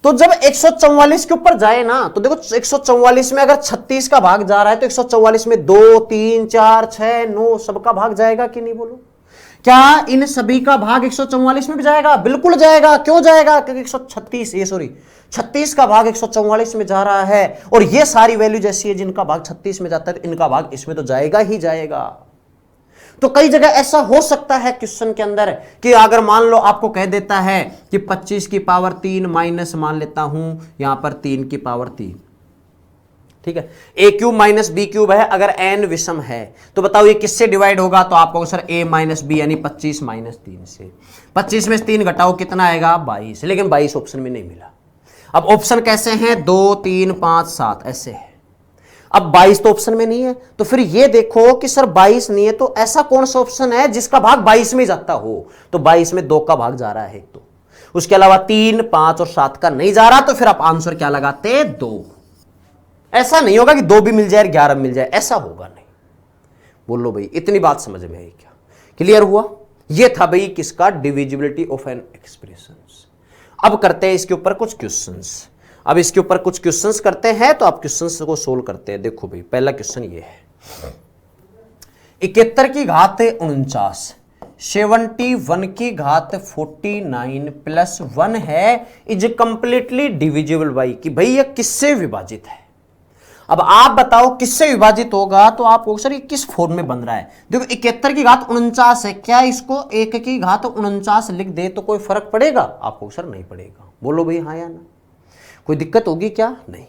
S2: तो जब 144 के ऊपर जाए ना तो देखो 144 में अगर 36 का भाग जा रहा है तो 144 में 2, 3, 4, 6, 9 सबका भाग जाएगा कि नहीं? बोलो क्या इन सभी का भाग 144 में भी जाएगा? बिल्कुल जाएगा। क्यों जाएगा? क्योंकि 36 का भाग 144 में जा रहा है, और ये सारी वैल्यू जैसी है जिनका भाग 36 में जाता है तो इनका भाग इसमें तो जाएगा ही जाएगा। तो कई जगह ऐसा हो सकता है क्वेश्चन के अंदर कि अगर मान लो आपको कह देता है कि 25 की पावर 3 माइनस मान लेता हूं यहां पर 3 की पावर 3, ठीक है, a cube minus B cube है, अगर n विषम है तो बताओ ये किससे डिवाइड होगा? तो आप कहोगे सर a माइनस बी यानी 25 माइनस 3 से। 25 में 3 घटाओ कितना आएगा? 22, लेकिन 22 ऑप्शन में नहीं मिला। अब ऑप्शन कैसे हैं? 2, 3, 5, 7 ऐसे है। अब 22 तो ऑप्शन में नहीं है, तो फिर ये देखो कि सर 22 नहीं है तो ऐसा कौन सा ऑप्शन है जिसका भाग 22 में जाता हो? तो 22 में 2 का भाग जा रहा है, तो उसके अलावा 3, 5 और 7 का नहीं जा रहा, तो फिर आप आंसर क्या लगाते? 2। ऐसा नहीं होगा कि 2 भी मिल जाए 11 मिल जाए, ऐसा होगा नहीं। बोलो भाई इतनी बात समझ में आई क्या? क्लियर हुआ? ये था भाई किसका? Divisibility of an expressions. अब करते हैं इसके ऊपर कुछ क्वेश्चंस। अब इसके ऊपर कुछ क्वेश्चंस करते हैं, तो आप क्वेश्चंस को सोल्व करते हैं। देखो भाई पहला क्वेश्चन ये है, 71 की घात 49, 71 की घात 49 प्लस 1 है, इज कंप्लीटली डिविजिबल बाई, कि भाई ये किससे विभाजित है? अब आप बताओ किससे विभाजित होगा? तो आप सर ये किस फॉर्म में बन रहा है? देखो 71 की घात 49 है, क्या इसको 1 की घात 49 लिख दे तो कोई फर्क पड़ेगा? आपको सर नहीं पड़ेगा। बोलो भाई हाँ या ना? कोई दिक्कत होगी क्या? नहीं।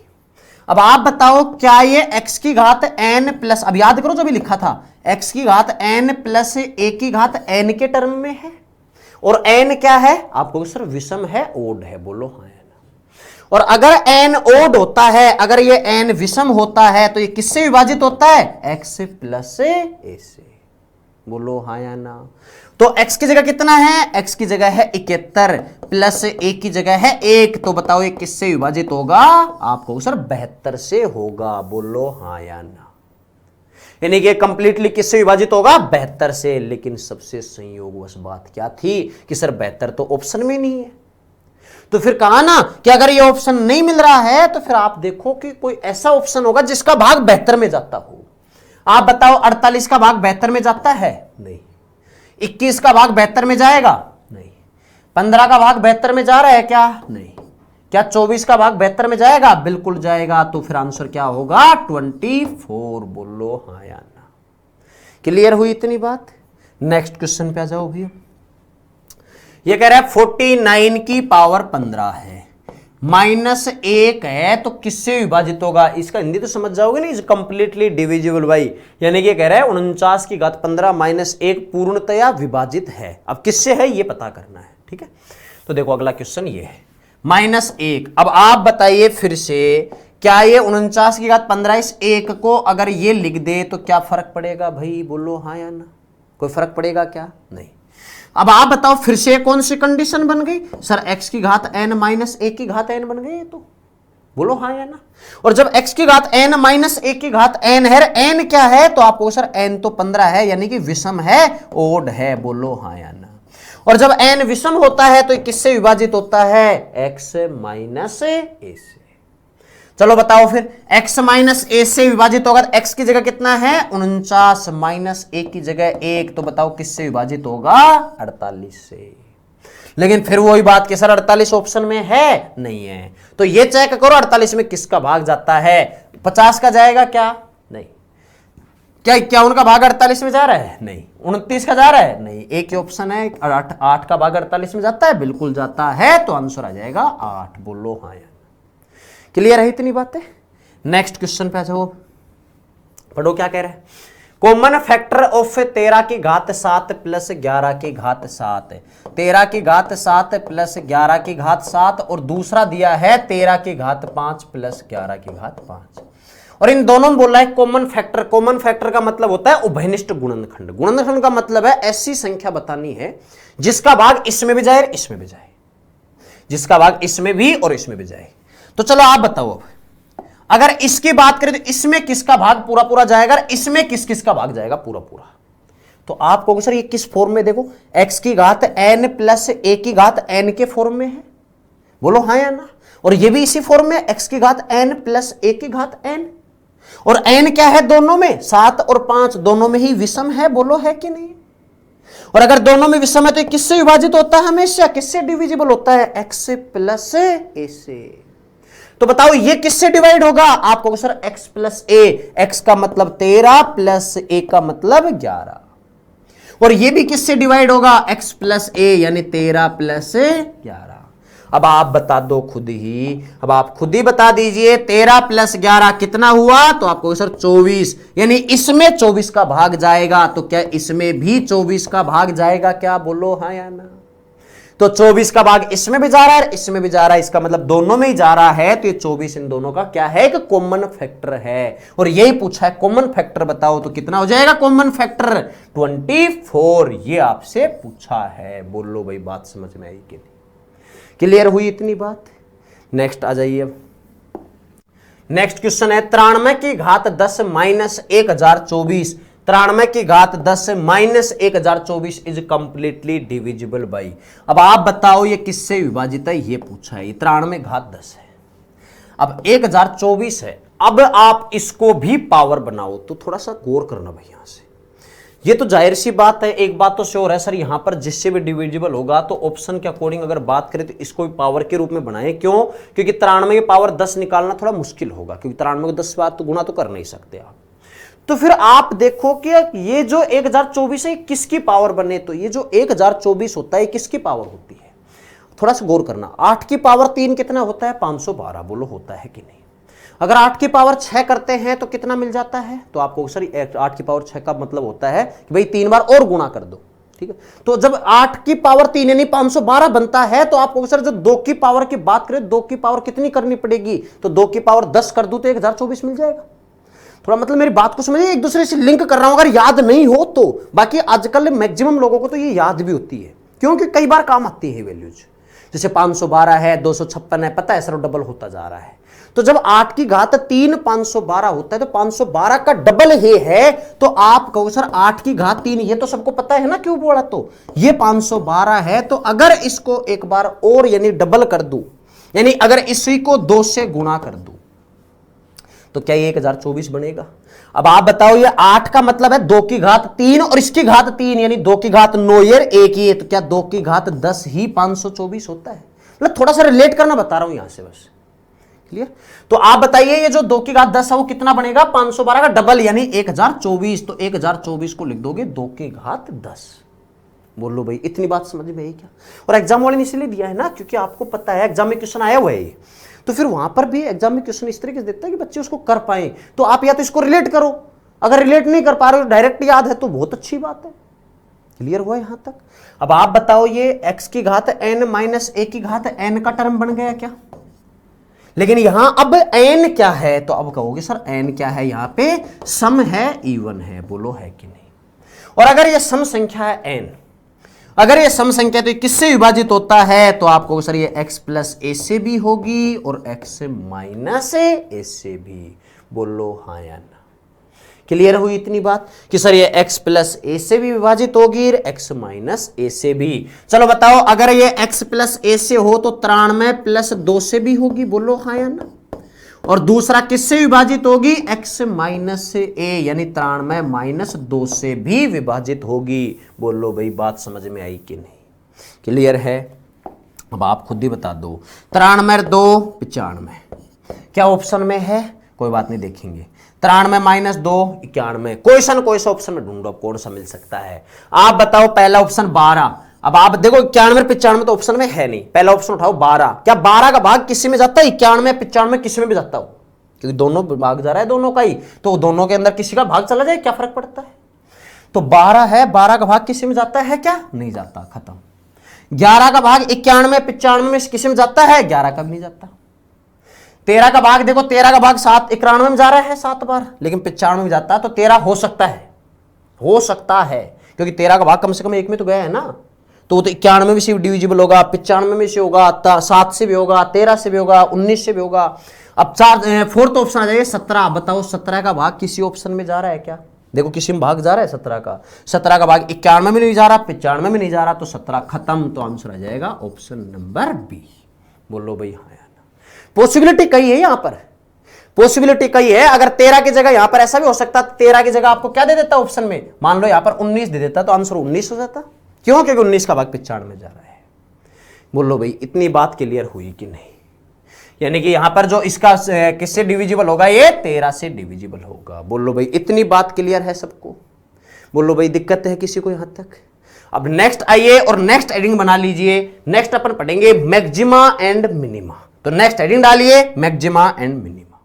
S2: अब आप बताओ क्या ये x की घात n प्लस, अब याद करो जो भी लिखा था, x की घात n प्लस a की घात n के टर्म में है, और n क्या है आपको सर विषम है, ओड है, बोलो हाँ या ना। और अगर n ओड होता है, अगर ये n विषम होता है तो ये किससे विभाजित होता है, x प्लस a से, बोलो हाँ या ना। तो x की जगह कितना है, x की जगह है 71 प्लस a की जगह है 1, तो बताओ ये किससे विभाजित होगा, आपको सर 72 से होगा, बोलो हाँ या ना। यानी कि कंप्लीटली किससे विभाजित होगा, 72 से। लेकिन सबसे संयोगवश बात क्या थी कि सर 72 तो ऑप्शन में नहीं है, तो फिर कहा ना कि अगर ये ऑप्शन नहीं मिल रहा है तो फिर आप देखो कि कोई ऐसा ऑप्शन होगा जिसका भाग 72 में जाता हो। आप बताओ 48 का भाग 72 में जाता है, नहीं। 21 का भाग 72 में जाएगा, नहीं। 15 का भाग 72 में जा रहा है क्या, नहीं। क्या 24 का भाग 72 में जाएगा, बिल्कुल जाएगा। तो फिर आंसर क्या होगा, 24, बोलो हाँ या ना। क्लियर हुई इतनी बात। नेक्स्ट क्वेश्चन पे आ जाओ भैया। ये कह रहा है 49 की पावर 15 है, -1 है, तो किससे विभाजित होगा। इसका हिंदी तो समझ जाओगे ना, इज कंप्लीटली डिविजिबल बाई, यानी कि कह रहा है 49 की घात 15 -1 पूर्णतया विभाजित है। अब किससे है ये पता करना है, ठीक है। तो देखो अगला क्वेश्चन ये है -1। अब आप बताइए फिर से, क्या ये 49 की घात 15 इस 1 को अगर ये लिख दे तो क्या फर्क पड़ेगा भाई, बोलो हाँ या ना। कोई फर्क पड़ेगा क्या, नहीं। अब आप बताओ फिर से कौन सी कंडीशन बन गई, सर x की घात n -1 की घात n बन गई, तो बोलो हाँ या ना। और जब x की घात n -1 की घात n है, n क्या है, तो आपको सर n तो 15 है, यानी कि विषम है, ओड है, बोलो हाँ या ना। और जब n विषम होता है तो किससे विभाजित होता है, x -a से। चलो बताओ फिर, x -a से विभाजित होगा, x की जगह कितना है 49 -1 की जगह 1, तो बताओ किससे विभाजित होगा, 48 से। लेकिन फिर वही बात कि सर 48 ऑप्शन में है, नहीं है, तो ये चेक करो 48 में किसका भाग जाता है, 50 का जाएगा क्या, नहीं। क्या उनका भाग 48 में जा रहा है, नहीं। 29 का जा रहा है, नहीं। एक ही ऑप्शन है 8 का भाग 48 में जाता है, बिल्कुल जाता है, तो आंसर आ जाएगा 8, बोलो हाँ या। क्लियर है इतनी बातें। नेक्स्ट क्वेश्चन पे आ जाओ, पढ़ो क्या कह रहे हैं। कॉमन फैक्टर ऑफ 13 की घात 7 प्लस 11 की घात 7, 13 की घात 7 प्लस 11 की घात 7, और दूसरा दिया है 13 की घात 5 प्लस 11 की घात 5, और इन दोनों में बोला है कॉमन फैक्टर। कॉमन फैक्टर का मतलब होता है उभयनिष्ठ गुणनखंड। गुणनखंड का मतलब है ऐसी संख्या बतानी है जिसका भाग इसमें भी जाए इसमें भी जाए, जिसका भाग इसमें भी और इसमें भी जाए। तो चलो आप बताओ, अब अगर इसकी बात करें तो इसमें किसका भाग पूरा पूरा जाएगा, इसमें किस किस का भाग जाएगा पूरा पूरा। तो आप कहोगे सर ये किस फॉर्म में, देखो x की घात n प्लस a की घात n के फॉर्म में है, बोलो हाँ या ना। और ये भी इसी फॉर्म में, x की घात n प्लस a की घात n, और n क्या है दोनों में, 7 और 5 दोनों में ही विषम है, बोलो है कि नहीं। और अगर दोनों में विषम है तो किससे विभाजित होता है हमेशा, किससे डिविजिबल होता है, x प्लस a से। तो बताओ ये किससे डिवाइड होगा, आपको sir x plus a, x का मतलब 13 प्लस a का मतलब 11, और ये भी किससे डिवाइड होगा, x प्लस a यानी 13 प्लस 11। अब आप बता दो खुद ही, अब आप खुद ही बता दीजिए 13 प्लस 11 कितना हुआ, तो आपको सर 24, यानी इसमें 24 का भाग जाएगा, तो क्या इसमें भी 24 का भाग जाएगा क्या, बोलो हाँ या ना। तो 24 का भाग इसमें भी जा रहा है इसमें भी जा रहा है, इसका मतलब दोनों में ही जा रहा है, तो ये 24 इन दोनों का क्या है, कि कॉमन फैक्टर है। और यही पूछा है कॉमन फैक्टर बताओ, तो कितना हो जाएगा कॉमन फैक्टर, 24, ये आपसे पूछा है। बोलो भाई बात समझ में आई कि नहीं, क्लियर हुई इतनी बात। नेक्स्ट आ जाइए, अब नेक्स्ट क्वेश्चन है 93 की घात 10 माइनस 1024, 93 की घात 10 minus 1024 is completely divisible by. अब आप बताओ ये किससे विभाजित है, ये पूछा है। 93 घात 10 है, अब 1024 है, अब आप इसको भी पावर बनाओ, तो थोड़ा सा गौर करना भाई यहां से। ये तो जाहिर सी बात है, एक बात तो श्योर है सर, यहां पर जिससे भी डिविजिबल होगा तो ऑप्शन के अकॉर्डिंग अगर बात करें तो इसको भी पावर के रूप में बनाएं। क्यों, क्योंकि 93 की पावर 10 निकालना थोड़ा मुश्किल होगा, क्योंकि 93 को 10 बार तो गुणा तो कर नहीं सकते आप। तो फिर आप देखो कि ये जो 1024 है किसकी पावर बने, तो ये जो 1024 होता है किसकी पावर होती है, थोड़ा सा गौर करना। 8 की पावर 3 कितना होता है, 512, बोलो होता है कि नहीं। अगर 8 की पावर 6 करते हैं तो कितना मिल जाता है, तो आपको सर 8 की पावर 6 का मतलब होता है कि भाई 3 बार और गुणा कर दो, ठीक है। तो जब 8 की पावर 3 यानी 512 बनता है तो आपको सर जो 2 की पावर की बात करें, 2 की पावर कितनी करनी पड़ेगी, तो 2 की पावर 10 कर दूं तो 1024 मिल जाएगा। थोड़ा मतलब मेरी बात को समझिए, एक दूसरे से लिंक कर रहा हूं, अगर याद नहीं हो तो। बाकी आजकल मैक्सिमम लोगों को तो ये याद भी होती है, क्योंकि कई बार काम आती है वैल्यूज। जैसे 512 है, 256 है, पता है सर डबल होता जा रहा है। तो जब 8 की घात 3 512 होता है तो 512 का डबल ही है, तो आप कहो सर 8 की घात 3, ये तो सबको पता है ना क्यों बोला, तो ये 512 है। तो अगर इसको एक बार और यानी डबल कर दूं, यानी अगर इसी को 2 से गुणा कर दूं तो क्या ये 1024 बनेगा। अब आप बताओ, ये 8 का मतलब है 2 की घात 3 और इसकी घात 3 यानी 2 की घात 9 यार एक ही है, तो क्या 2 की घात 10 ही 524 होता है। मतलब थोड़ा सा रिलेट करना बता रहा हूं यहां से, बस क्लियर। तो आप बताइए ये जो 2 की घात 10 है वो कितना बनेगा, 512 का डबल यानी 1024। तो 1024 को लिख दोगे 2 की घात 10। बोलो भाई इतनी बात समझ में आई क्या। और एग्जाम वाले ने इसलिए दिया है ना क्योंकि आपको पता है एग्जाम में क्वेश्चन आया हुआ है ये, तो फिर वहां पर भी एग्जाम में क्वेश्चन इस तरीके से देता है कि बच्चे उसको कर पाए। तो आप या तो इसको रिलेट करो, अगर रिलेट नहीं कर पा रहे हो डायरेक्ट याद है तो बहुत अच्छी बात है। क्लियर हुआ यहां तक। अब आप बताओ ये x की घात n माइनस a की घात n का टर्म बन गया क्या। लेकिन यहां अब n क्या है, तो अब कहोगे सर n क्या है, यहां पे सम है इवन है, बोलो है कि नहीं। और अगर ये सम संख्या है n, अगर ये सम संख्या तो किससे विभाजित होता है, तो आपको सर ये x प्लस a से भी होगी और x माइनस a से भी, बोलो हाँ या ना। क्लियर हुई इतनी बात कि सर ये x प्लस a से भी विभाजित होगी और x माइनस a से भी। चलो बताओ, अगर ये x प्लस a से हो तो 93 प्लस 2 से भी होगी, बोलो हाँ या ना। और दूसरा किससे विभाजित होगी, x माइनस a यानी 93 माइनस 2 से भी विभाजित होगी। बोलो भाई बात समझ में आई कि नहीं। क्लियर है। अब आप खुद ही बता दो, 93 2 95 क्या ऑप्शन में है, कोई बात नहीं देखेंगे। 93 माइनस 2 91, कोई सा ऑप्शन में ढूंढो कौन सा मिल सकता है। आप बताओ पहला ऑप्शन 12। अब आप देखो 91 95 तो ऑप्शन में है नहीं, पहला ऑप्शन उठाओ 12। क्या 12 का भाग किसी में जाता है, 91 95 किसी में भी जाता हो, क्योंकि दोनों भाग जा रहा है दोनों का ही, तो दोनों के अंदर किसी का भाग चला जाए क्या फर्क पड़ता है। तो 12 है, 12 का भाग किसी में जाता है क्या, नहीं जाता, खत्म। 11 का भाग 91 95 में किसी में जाता है, 11 का भी नहीं जाता। 13 का भाग देखो, 13 का भाग 7 91 में जा रहा है 7 बार, लेकिन 95 में जाता है, तो 13 हो सकता है क्योंकि 13 का भाग कम से कम एक में तो गया है ना, तो 91 में से डिविजिबल होगा, 95 में से होगा, 7 से भी होगा, 13 से भी होगा, 19 से भी होगा। अब फोर्थ ऑप्शन आ जाइए 17। बताओ 17 का भाग किसी ऑप्शन में जा रहा है क्या, देखो किसी में भाग जा रहा है 17 का भाग 91 में नहीं जा रहा, 95 में नहीं जा रहा, तो 17 खत्म। तो आंसर आ जाएगा ऑप्शन नंबर बी। बोलो भाई हाँ या ना। पॉसिबिलिटी कई है यहां पर, पॉसिबिलिटी कई है। अगर 13 की जगह यहां पर ऐसा भी हो सकता, 13 की जगह आपको क्या दे देता ऑप्शन में, मान लो यहां पर 19 दे देता, तो आंसर 19 हो जाता। क्यों, क्योंकि 19 का भाग 95 में जा रहा है। बोलो भाई इतनी बात क्लियर हुई कि नहीं। यानी कि यहां पर जो इसका किससे डिविजिबल होगा, ये 13 से डिविजिबल होगा। बोलो भाई इतनी बात क्लियर है सबको। बोलो भाई दिक्कत है किसी को यहां तक। अब नेक्स्ट आइए और नेक्स्ट हेडिंग बना लीजिए। नेक्स्ट अपन पढ़ेंगे मैक्सिमा एंड मिनिमा। तो नेक्स्ट हेडिंग डालिए मैक्सिमा एंड मिनिमा।